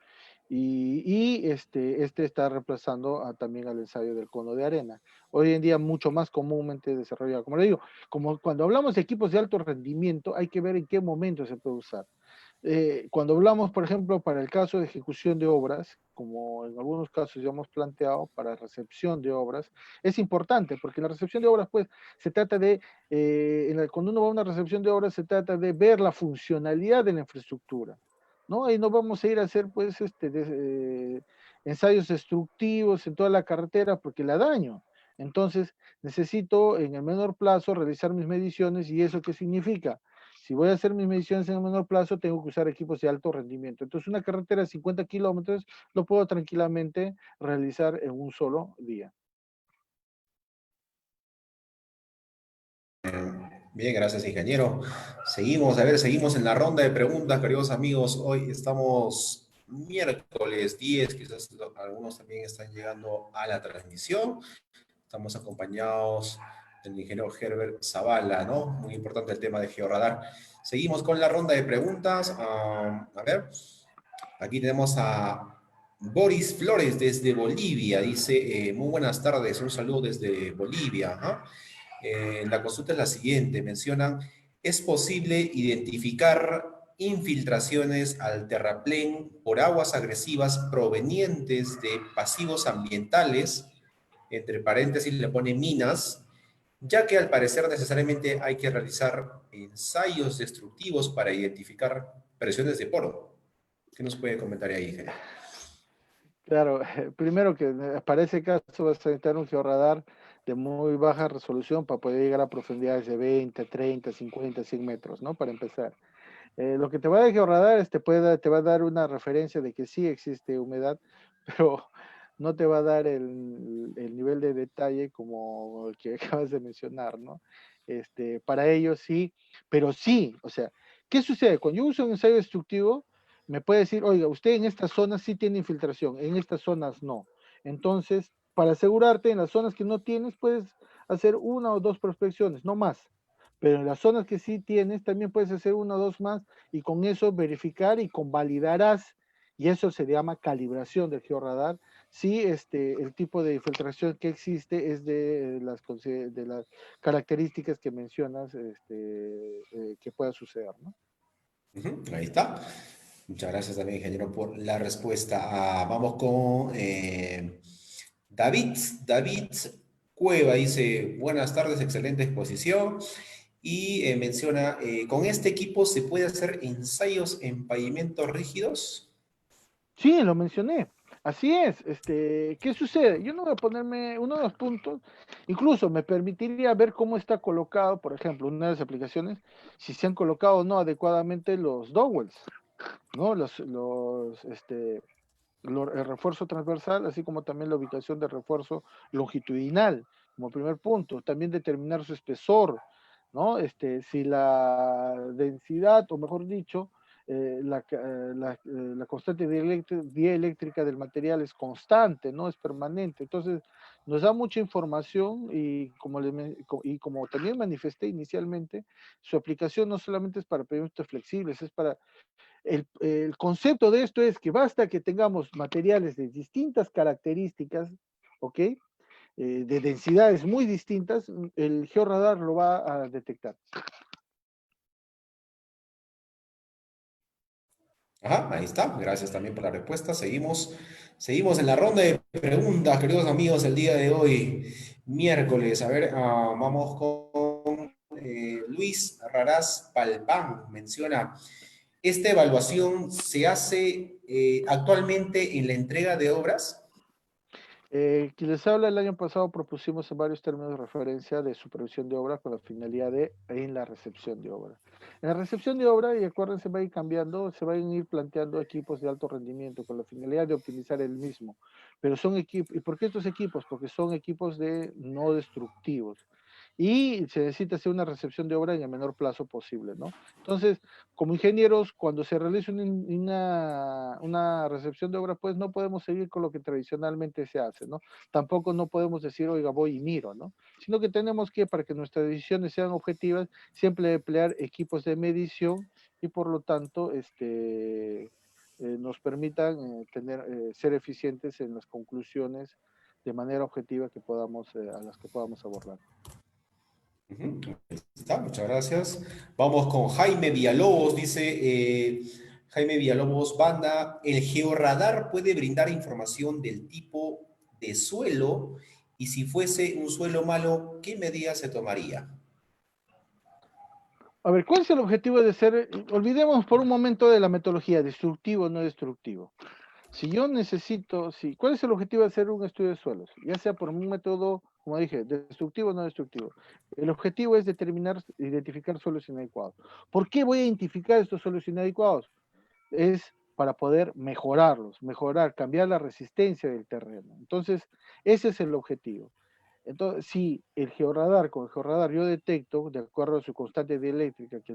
Y está reemplazando también al ensayo del cono de arena. Hoy en día mucho más comúnmente desarrollado. Como le digo, como cuando hablamos de equipos de alto rendimiento, hay que ver en qué momento se puede usar. Cuando hablamos, por ejemplo, para el caso de ejecución de obras, como en algunos casos ya hemos planteado, para recepción de obras, es importante, porque en la recepción de obras, pues, se trata de, cuando uno va a una recepción de obras, se trata de ver la funcionalidad de la infraestructura, ¿no? Y no vamos a ir a hacer, pues, ensayos destructivos en toda la carretera porque la daño. Entonces, necesito en el menor plazo realizar mis mediciones. ¿Y eso qué significa? Si voy a hacer mis mediciones en el menor plazo, tengo que usar equipos de alto rendimiento. Entonces, una carretera de 50 kilómetros lo puedo tranquilamente realizar en un solo día. Bien, gracias, ingeniero. Seguimos, a ver, seguimos en la ronda de preguntas, queridos amigos. Hoy estamos miércoles 10, quizás algunos también están llegando a la transmisión. Estamos acompañados del ingeniero Herbert Zavala, ¿no? Muy importante el tema de georradar. Seguimos con la ronda de preguntas. A ver, aquí tenemos a Boris Flores desde Bolivia. Dice, muy buenas tardes, un saludo desde Bolivia. ¿No? La consulta es la siguiente. Mencionan, ¿es posible identificar infiltraciones al terraplén por aguas agresivas provenientes de pasivos ambientales? Entre paréntesis le pone minas, ya que al parecer necesariamente hay que realizar ensayos destructivos para identificar presiones de poro. ¿Qué nos puede comentar ahí, ingeniero? Claro, primero que para ese caso vas a necesitar un georradar de muy baja resolución para poder llegar a profundidades de 20, 30, 50, 100 metros, ¿no? Para empezar. Lo que te va a dar el georradar es te va a dar una referencia de que sí existe humedad, pero no te va a dar el nivel de detalle como el que acabas de mencionar, ¿no? Para ellos sí, pero sí, o sea, ¿qué sucede? Cuando yo uso un ensayo destructivo, me puede decir, oiga, usted en estas zonas sí tiene infiltración, en estas zonas no. Entonces, para asegurarte, en las zonas que no tienes, puedes hacer una o dos prospecciones, no más. Pero en las zonas que sí tienes, también puedes hacer una o dos más y con eso verificar y convalidarás, y eso se llama calibración del georradar, si el tipo de infiltración que existe es de las características que mencionas que pueda suceder, ¿no? Ujú, ahí está. Muchas gracias también, ingeniero, por la respuesta. Vamos con David. David Cueva dice, buenas tardes, excelente exposición. Y menciona, ¿con este equipo se puede hacer ensayos en pavimentos rígidos? Sí, lo mencioné. Así es. ¿Qué sucede? Yo no voy a ponerme uno de los puntos, incluso me permitiría ver cómo está colocado, por ejemplo, una de las aplicaciones, si se han colocado o no adecuadamente los dowels, ¿no? El refuerzo transversal, así como también la ubicación del refuerzo longitudinal, como primer punto. También determinar su espesor, ¿no? Si la densidad, o mejor dicho, la constante dieléctrica del material es constante, no es permanente. Entonces, nos da mucha información y como también manifesté inicialmente, su aplicación no solamente es para proyectos flexibles, es para el concepto de esto es que basta que tengamos materiales de distintas características, ¿ok? De densidades muy distintas, el georradar lo va a detectar. Ajá, ahí está. Gracias también por la respuesta. Seguimos en la ronda de preguntas, queridos amigos, el día de hoy, miércoles. A ver, vamos con Luis Raraz Palpán. Menciona, ¿esta evaluación se hace actualmente en la entrega de obras? Quien les habla, el año pasado propusimos en varios términos de referencia de supervisión de obra con la finalidad de en la recepción de obra. En la recepción de obra, y acuérdense, va a ir cambiando, se van a ir planteando equipos de alto rendimiento con la finalidad de optimizar el mismo. Pero son equipos, ¿y por qué estos equipos? Porque son equipos de no destructivos. Y se necesita hacer una recepción de obra en el menor plazo posible, ¿no? Entonces, como ingenieros, cuando se realiza una recepción de obra, pues no podemos seguir con lo que tradicionalmente se hace, ¿no? Tampoco no podemos decir, oiga, voy y miro, ¿no? Sino que tenemos que, para que nuestras decisiones sean objetivas, siempre emplear equipos de medición y por lo tanto, nos permitan ser eficientes en las conclusiones de manera objetiva a las que podamos abordar. Ujú, ahí está, muchas gracias. Vamos con Jaime Villalobos, dice Jaime Villalobos Banda, ¿el georradar puede brindar información del tipo de suelo? Y si fuese un suelo malo, ¿qué medidas se tomaría? A ver, ¿cuál es el objetivo de ser? Olvidemos por un momento de la metodología, destructivo o no destructivo. Si yo necesito, sí, ¿cuál es el objetivo de hacer un estudio de suelos? Ya sea por un método, como dije, destructivo o no destructivo. El objetivo es identificar suelos inadecuados. ¿Por qué voy a identificar estos suelos inadecuados? Es para poder cambiar la resistencia del terreno. Entonces, ese es el objetivo. Entonces, si con el georradar yo detecto, de acuerdo a su constante dieléctrica, que